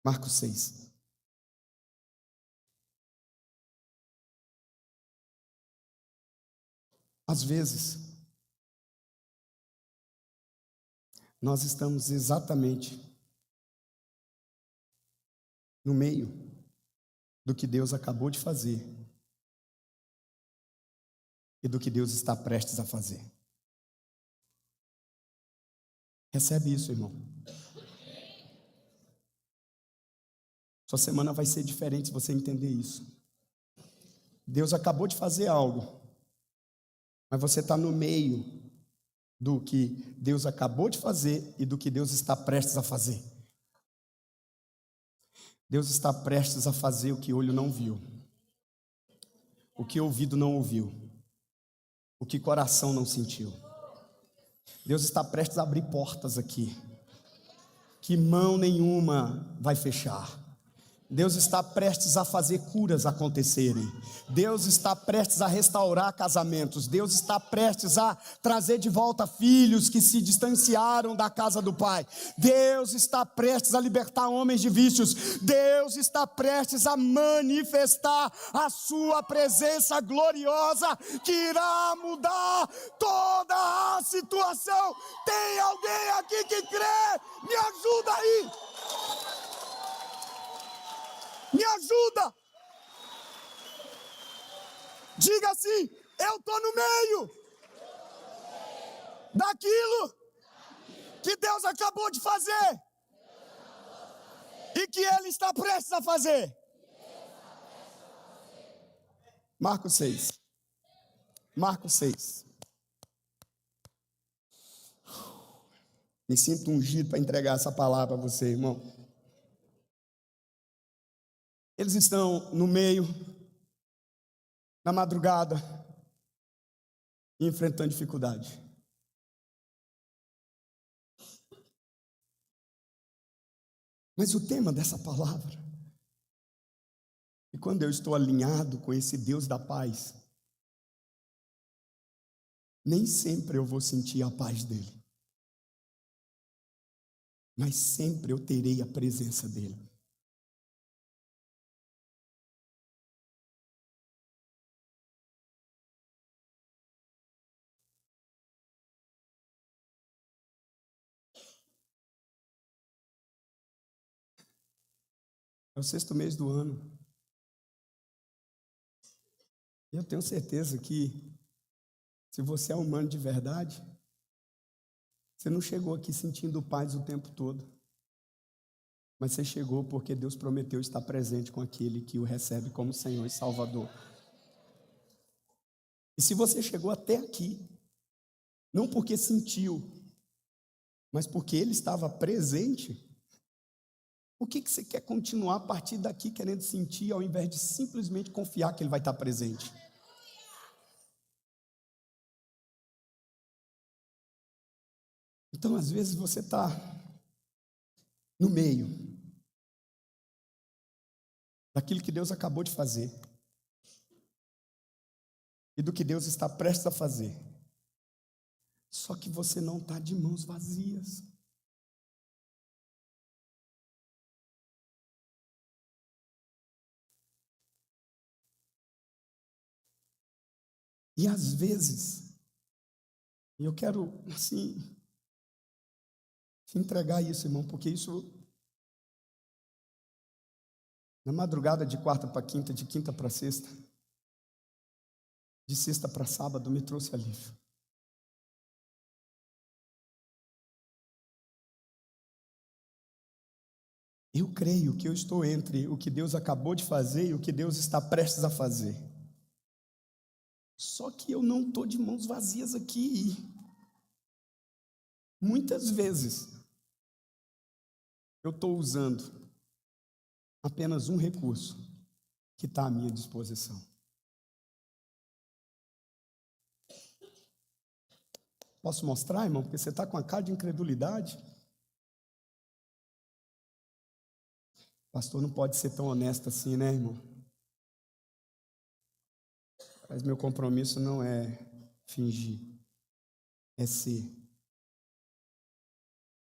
Marcos 6. Às vezes, nós estamos exatamente no meio do que Deus acabou de fazer e do que Deus está prestes a fazer. Recebe isso, irmão. Sua semana vai ser diferente se você entender isso. Deus acabou de fazer algo, mas você está no meio do que Deus acabou de fazer e do que Deus está prestes a fazer. Deus está prestes a fazer o que olho não viu, o que ouvido não ouviu, o que coração não sentiu. Deus está prestes a abrir portas aqui, que mão nenhuma vai fechar. Deus está prestes a fazer curas acontecerem. Deus está prestes a restaurar casamentos. Deus está prestes a trazer de volta filhos que se distanciaram da casa do Pai. Deus está prestes a libertar homens de vícios. Deus está prestes a manifestar a sua presença gloriosa, que irá mudar toda a situação. Tem alguém aqui que crê? Me ajuda aí! Me ajuda! Diga assim: eu estou no meio daquilo que Deus acabou de fazer e que Ele está prestes a fazer. Marcos 6. Marcos 6. Me sinto ungido para entregar essa palavra a você, irmão. Eles estão no meio, na madrugada, enfrentando dificuldade. Mas o tema dessa palavra, e quando eu estou alinhado com esse Deus da paz, nem sempre eu vou sentir a paz dele, mas sempre eu terei a presença dele. É o 6º mês do ano. Eu tenho certeza que, se você é humano de verdade, você não chegou aqui sentindo paz o tempo todo. Mas você chegou porque Deus prometeu estar presente com aquele que o recebe como Senhor e Salvador. E se você chegou até aqui, não porque sentiu, mas porque Ele estava presente, por que você quer continuar a partir daqui querendo sentir, ao invés de simplesmente confiar que Ele vai estar presente? Então, às vezes, você está no meio daquilo que Deus acabou de fazer e do que Deus está prestes a fazer. Só que você não está de mãos vazias. E às vezes, eu quero, assim, te entregar isso, irmão, porque isso, na madrugada de quarta para quinta, de quinta para sexta, de sexta para sábado, me trouxe alívio. Eu creio que eu estou entre o que Deus acabou de fazer e o que Deus está prestes a fazer. Só que eu não estou de mãos vazias aqui. Muitas vezes, eu estou usando apenas um recurso que está à minha disposição. Posso mostrar, irmão? Porque você está com a cara de incredulidade. Pastor não pode ser tão honesto assim, né, irmão? Mas meu compromisso não é fingir, é ser.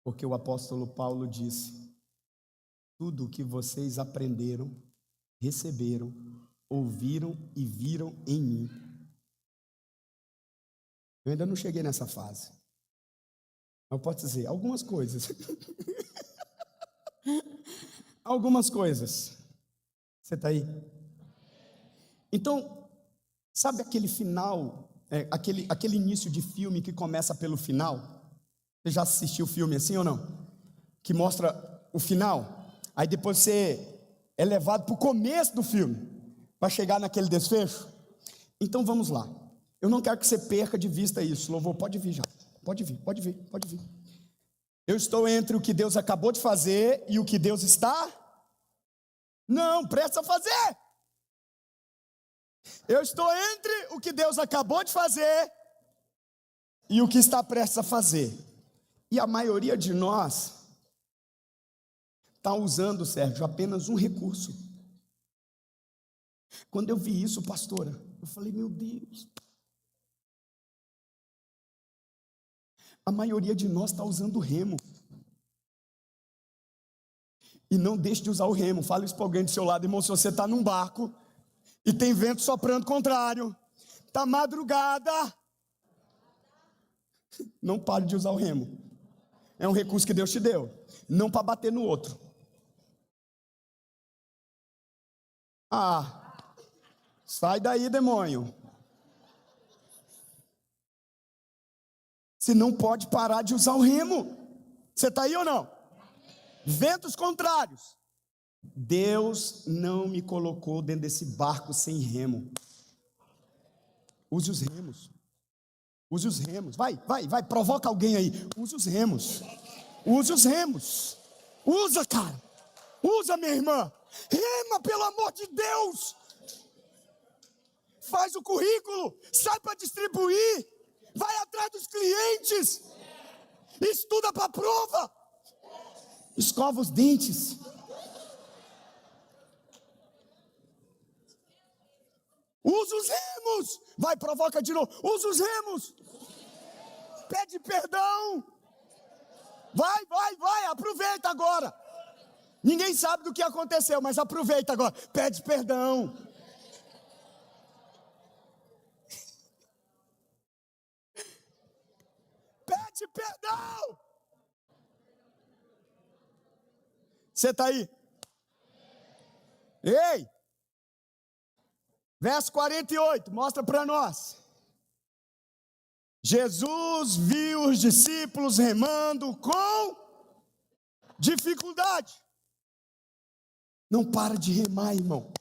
Porque o apóstolo Paulo disse: tudo o que vocês aprenderam, receberam, ouviram e viram em mim. Eu ainda não cheguei nessa fase. Eu posso dizer algumas coisas. Algumas coisas. Você está aí? Então, sabe aquele final, aquele início de filme que começa pelo final? Você já assistiu o filme assim ou não? Que mostra o final. Aí depois você é levado para o começo do filme, para chegar naquele desfecho. Então vamos lá. Eu não quero que você perca de vista isso. Louvor, pode vir já. Pode vir. Eu estou entre o que Deus acabou de fazer e o que Deus está... Não, presta a fazer. Eu estou entre o que Deus acabou de fazer e o que está prestes a fazer. E a maioria de nós está usando, Sérgio, apenas um recurso. Quando eu vi isso, pastora, eu falei, meu Deus. A maioria de nós está usando o remo. E não deixe de usar o remo. Fala isso para alguém do seu lado, irmão. Se você está num barco e tem vento soprando contrário, está madrugada, não pare de usar o remo. É um recurso que Deus te deu, não para bater no outro. Ah, sai daí, demônio. Você não pode parar de usar o remo. Você está aí ou não? Ventos contrários. Deus não me colocou dentro desse barco sem remo. Use os remos. Use os remos. Vai, provoca alguém aí. Use os remos. Use os remos. Usa, cara. Usa, minha irmã. Rema, pelo amor de Deus. Faz o currículo. Sai para distribuir. Vai atrás dos clientes. Estuda para a prova. Escova os dentes. Usa os remos. Vai, provoca de novo. Usa os remos. Pede perdão. Vai. Aproveita agora. Ninguém sabe do que aconteceu, mas aproveita agora. Pede perdão. Pede perdão. Você está aí? Ei! Verso 48, mostra para nós. Jesus viu os discípulos remando com dificuldade. Não para de remar, irmão.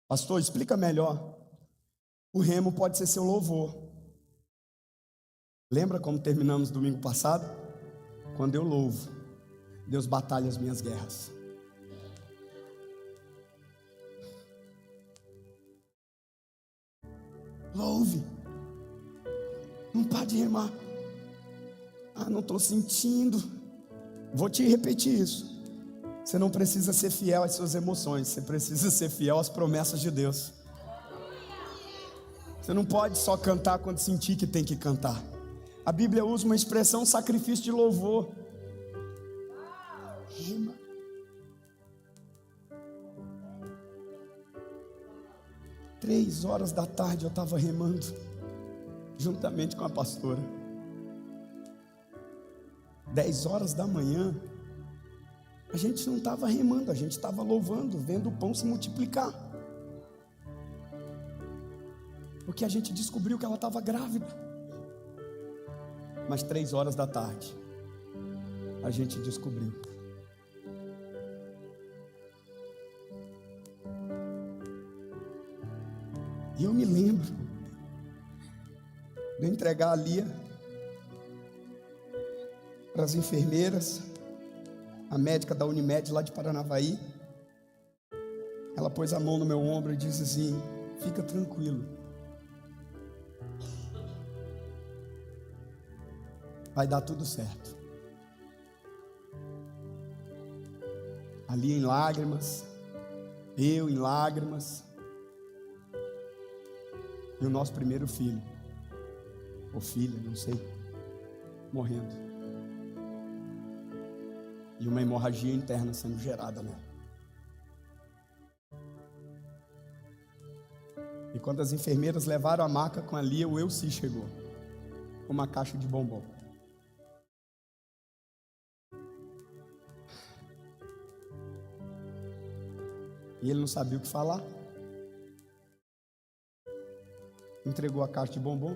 Pastor, explica melhor. O remo pode ser seu louvor. Lembra como terminamos domingo passado? Quando eu louvo, Deus batalha as minhas guerras. Louve. Não para de remar. Ah, não estou sentindo. Vou te repetir isso. Você não precisa ser fiel às suas emoções. Você precisa ser fiel às promessas de Deus. Você não pode só cantar quando sentir que tem que cantar. A Bíblia usa uma expressão sacrifício de louvor. Rema. Três horas da tarde eu estava remando, juntamente com a pastora. 10 horas da manhã, a gente não estava remando, a gente estava louvando, vendo o pão se multiplicar. Porque a gente descobriu que ela estava grávida. Mas 3 horas da tarde, a gente descobriu. E eu me lembro de entregar a Lia para as enfermeiras, a médica da Unimed lá de Paranavaí. Ela pôs a mão no meu ombro e disse assim: fica tranquilo, vai dar tudo certo. A Lia em lágrimas, eu em lágrimas, e o nosso primeiro filho, ou filha, não sei, morrendo. E uma hemorragia interna sendo gerada nela. E quando as enfermeiras levaram a maca com a Lia, o Elci chegou, com uma caixa de bombom. E ele não sabia o que falar. Entregou a caixa de bombom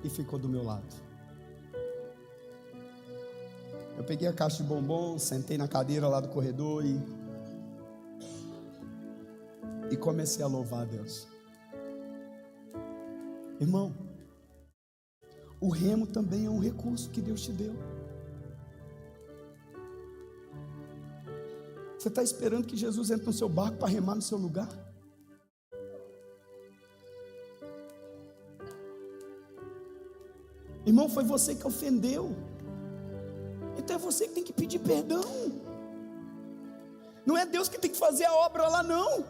e ficou do meu lado. Eu peguei a caixa de bombom, sentei na cadeira lá do corredor e comecei a louvar a Deus. Irmão, o remo também é um recurso que Deus te deu. Você está esperando que Jesus entre no seu barco para remar no seu lugar? Irmão, foi você que ofendeu. Então é você que tem que pedir perdão. Não é Deus que tem que fazer a obra lá, não.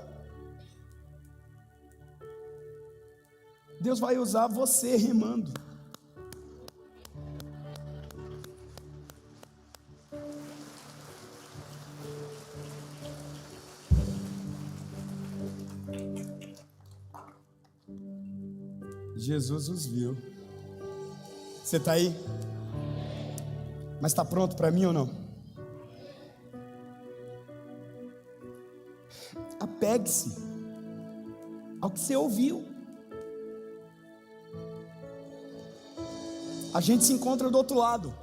Deus vai usar você remando. Jesus os viu. Você está aí? Mas está pronto para mim ou não? Apegue-se ao que você ouviu. A gente se encontra do outro lado.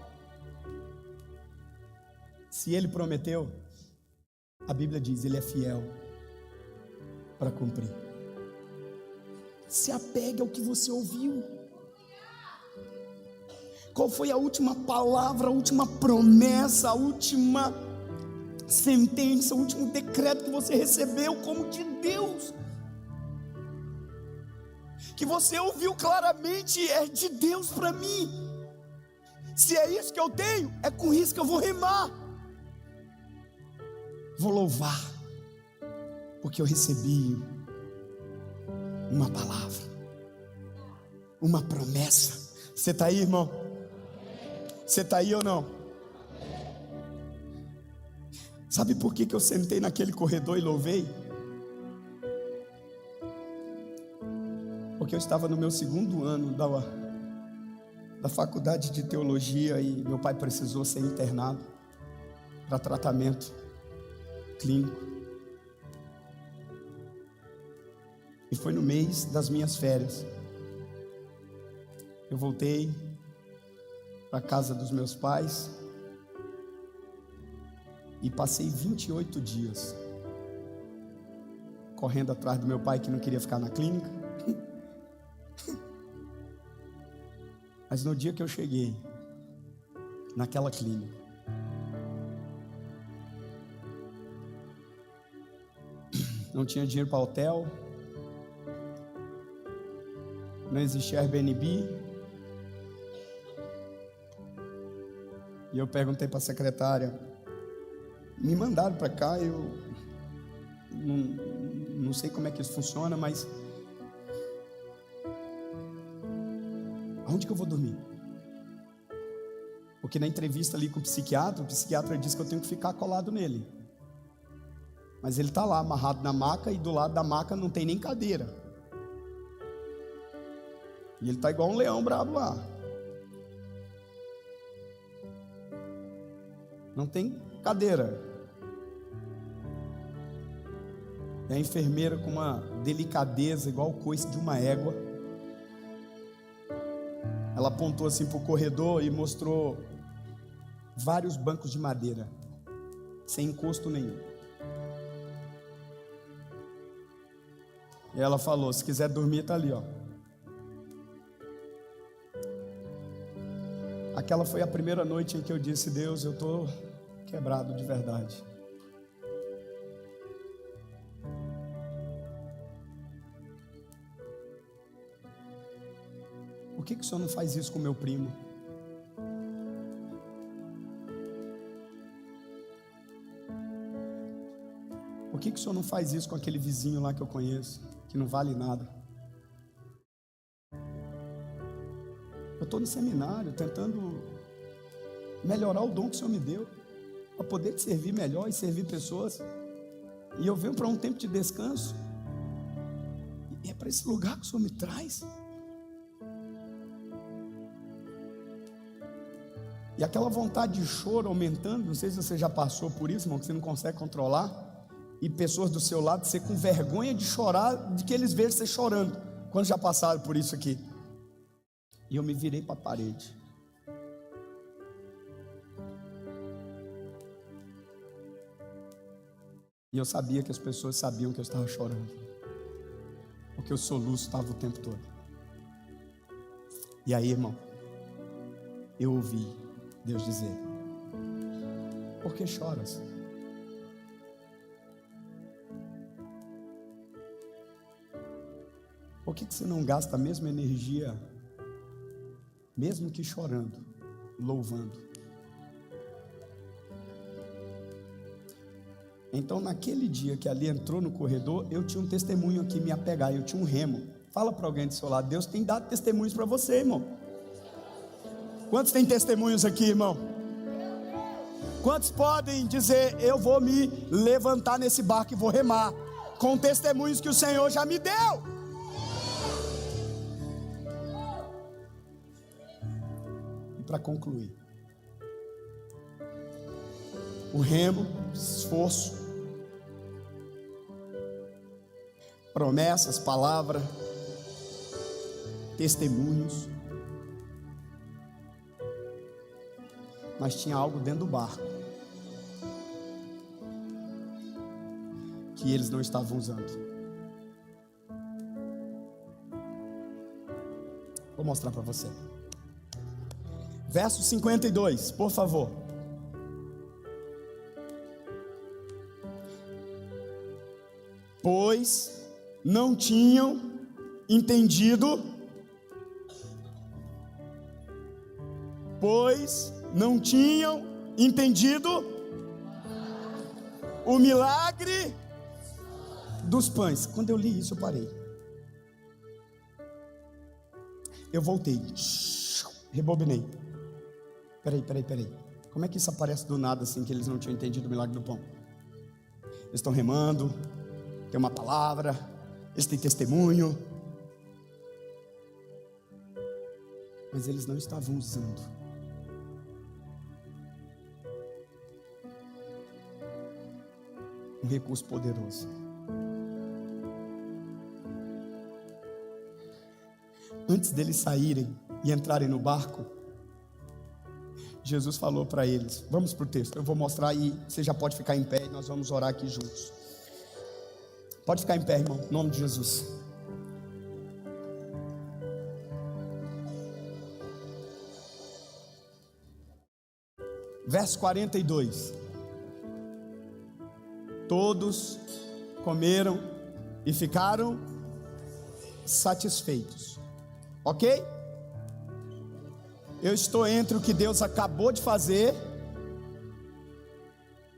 Se Ele prometeu, a Bíblia diz, Ele é fiel para cumprir. Se apegue ao que você ouviu. Qual foi a última palavra, a última promessa, a última sentença, o último decreto que você recebeu como de Deus? Que você ouviu claramente, é de Deus para mim. Se é isso que eu tenho, é com isso que eu vou remar. Vou louvar, porque eu recebi uma palavra, uma promessa. Você está aí, irmão? Você está aí ou não? Sabe por que eu sentei naquele corredor e louvei? Porque eu estava no meu 2º ano da faculdade de teologia e meu pai precisou ser internado. para tratamento clínico. E foi no mês das minhas férias. Eu voltei para a casa dos meus pais e passei 28 dias correndo atrás do meu pai, que não queria ficar na clínica. Mas no dia que eu cheguei naquela clínica, não tinha dinheiro para hotel, não existia Airbnb. E eu perguntei para a secretária, me mandaram para cá, eu não sei como é que isso funciona, mas aonde que eu vou dormir? Porque na entrevista ali com o psiquiatra disse que eu tenho que ficar colado nele. Mas ele está lá amarrado na maca, e do lado da maca não tem nem cadeira. E ele está igual um leão brabo lá. Não tem cadeira. E a enfermeira, com uma delicadeza igual o coice de uma égua, ela apontou assim para o corredor e mostrou vários bancos de madeira, sem encosto nenhum. E ela falou, se quiser dormir, está ali, ó. Aquela foi a primeira noite em que eu disse, Deus, eu estou quebrado de verdade. Por que o Senhor não faz isso com meu primo? Por que o Senhor não faz isso com aquele vizinho lá que eu conheço, que não vale nada? Eu estou no seminário tentando melhorar o dom que o Senhor me deu, para poder te servir melhor e servir pessoas. E eu venho para um tempo de descanso, e é para esse lugar que o Senhor me traz. E aquela vontade de choro aumentando, não sei se você já passou por isso, irmão, que você não consegue controlar, e pessoas do seu lado, você com vergonha de chorar, de que eles vejam você chorando. Quando já passaram por isso aqui? E eu me virei para a parede. E eu sabia que as pessoas sabiam que eu estava chorando, porque o soluço estava o tempo todo. E aí, irmão, eu ouvi Deus dizer, por que choras? Por que você não gasta a mesma energia, mesmo que chorando, louvando? Então naquele dia que ali entrou no corredor, eu tinha um testemunho aqui me apegar, eu tinha um remo. Fala para alguém do seu lado, Deus tem dado testemunhos para você, irmão. Quantos tem testemunhos aqui, irmão? Quantos podem dizer, eu vou me levantar nesse barco e vou remar, com testemunhos que o Senhor já me deu? E para concluir, o remo, esforço, promessas, palavra, testemunhos. Mas tinha algo dentro do barco que eles não estavam usando. Vou mostrar para você. Verso 52, por favor. Pois não tinham entendido, o milagre dos pães. Quando eu li isso, eu parei. Eu voltei, rebobinei. Peraí. Como é que isso aparece do nada assim, que eles não tinham entendido o milagre do pão? Eles estão remando, tem uma palavra, eles têm testemunho, mas eles não estavam usando. recurso poderoso. Antes deles saírem e entrarem no barco, Jesus falou para eles, vamos para o texto, eu vou mostrar aí, você já pode ficar em pé e nós vamos orar aqui juntos. Pode ficar em pé, irmão, em nome de Jesus. Verso 42. Todos comeram e ficaram satisfeitos. Ok? Eu estou entre o que Deus acabou de fazer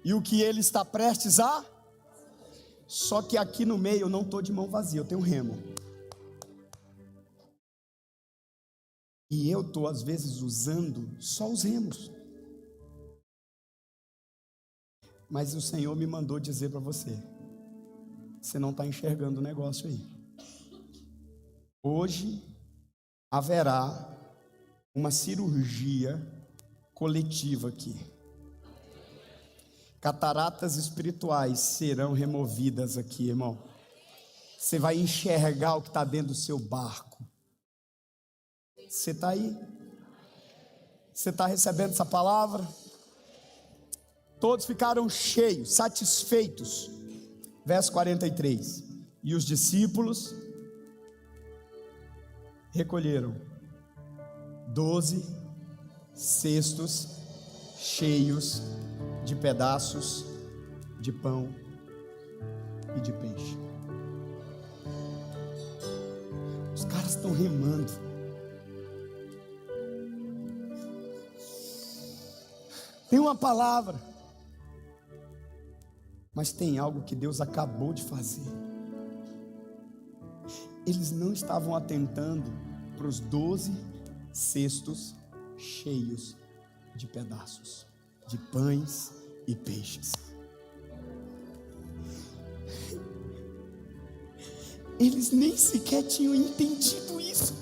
e o que Ele está prestes a. Só que aqui no meio eu não estou de mão vazia, eu tenho um remo. E eu estou às vezes usando só os remos. Mas o Senhor me mandou dizer para você, você não está enxergando o negócio aí. Hoje haverá uma cirurgia coletiva aqui. Cataratas espirituais serão removidas aqui, irmão. Você vai enxergar o que está dentro do seu barco. Você está aí? Você está recebendo essa palavra? Todos ficaram cheios, satisfeitos. Verso 43. E os discípulos recolheram 12 cestos cheios de pedaços de pão e de peixe. Os caras estão remando. Tem uma palavra, mas tem algo que Deus acabou de fazer. Eles não estavam atentando para os 12 cestos cheios de pedaços, de pães e peixes. Eles nem sequer tinham entendido isso.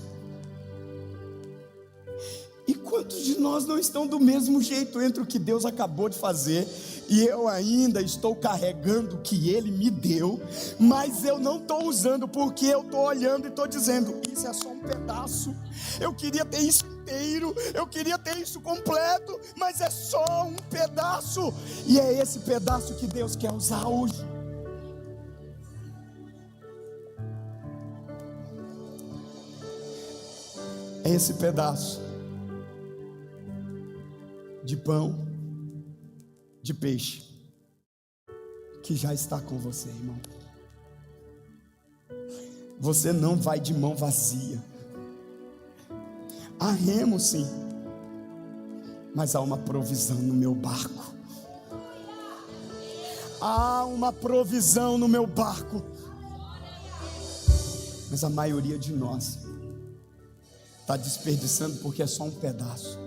E quantos de nós não estão do mesmo jeito entre o que Deus acabou de fazer e eu ainda estou carregando o que Ele me deu, mas eu não estou usando porque eu estou olhando e estou dizendo, isso é só um pedaço, eu queria ter isso inteiro, eu queria ter isso completo, mas é só um pedaço, e é esse pedaço que Deus quer usar hoje. É esse pedaço de pão, de peixe, que já está com você, irmão. Você não vai de mão vazia. Há remo sim, mas há uma provisão no meu barco. Há uma provisão no meu barco. Mas a maioria de nós está desperdiçando porque é só um pedaço.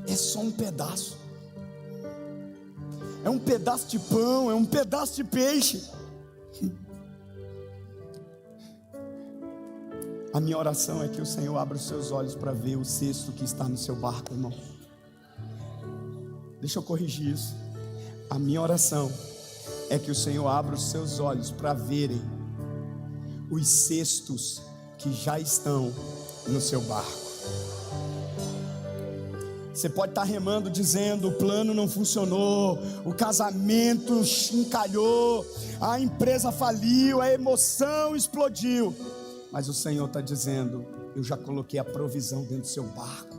É só um pedaço. É um pedaço de pão, é um pedaço de peixe. A minha oração é que o Senhor abra os seus olhos para ver o cesto que está no seu barco, irmão. Deixa eu corrigir isso. A minha oração é que o Senhor abra os seus olhos para verem os cestos que já estão no seu barco. Você pode estar remando dizendo, o plano não funcionou, o casamento encalhou, a empresa faliu, a emoção explodiu. Mas o Senhor está dizendo, eu já coloquei a provisão dentro do seu barco.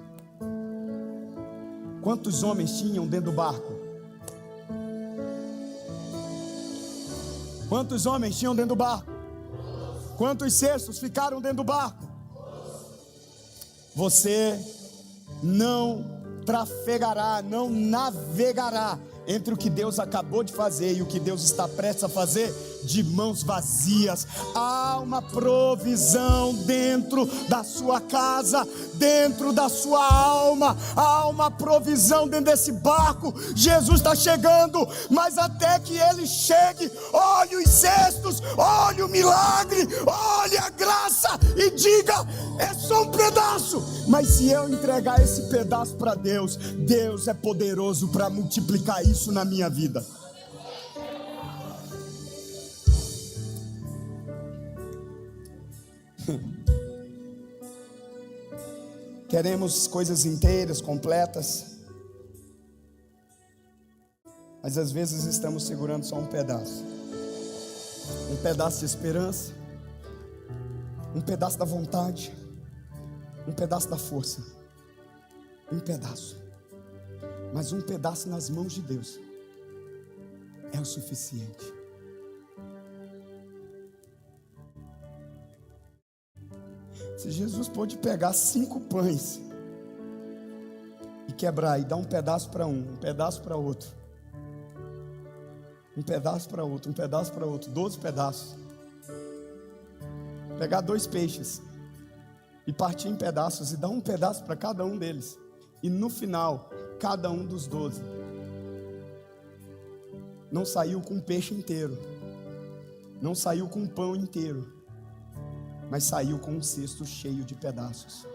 Quantos homens tinham dentro do barco? Quantos homens tinham dentro do barco? Quantos cestos ficaram dentro do barco? Você não trafegará, não navegará entre o que Deus acabou de fazer e o que Deus está prestes a fazer de mãos vazias. Há uma provisão dentro da sua casa, dentro da sua alma. Há uma provisão dentro desse barco. Jesus está chegando, mas até que Ele chegue, olhe os cestos, olhe o milagre, olhe a graça e diga, é só um pedaço. Mas se eu entregar esse pedaço para Deus, Deus é poderoso para multiplicar isso na minha vida. Queremos coisas inteiras, completas, mas às vezes estamos segurando só um pedaço de esperança, um pedaço da vontade, um pedaço da força, um pedaço, mas um pedaço nas mãos de Deus é o suficiente. Se Jesus pôde pegar 5 pães e quebrar e dar um pedaço para um pedaço para outro, um pedaço para outro, um pedaço para outro, 12 pedaços, pegar 2 peixes e partir em pedaços e dar um pedaço para cada um deles, e no final, cada um dos 12 não saiu com um peixe inteiro, não saiu com um pão inteiro, mas saiu com um cesto cheio de pedaços,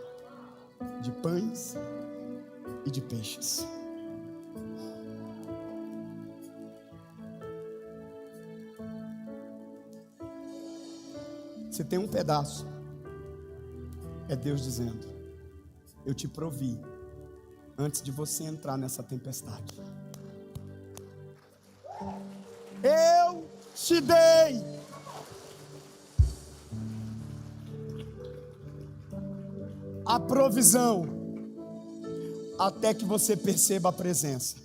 de pães e de peixes. Se tem um pedaço, é Deus dizendo: eu te provi antes de você entrar nessa tempestade. Eu te dei. A provisão até que você perceba a presença.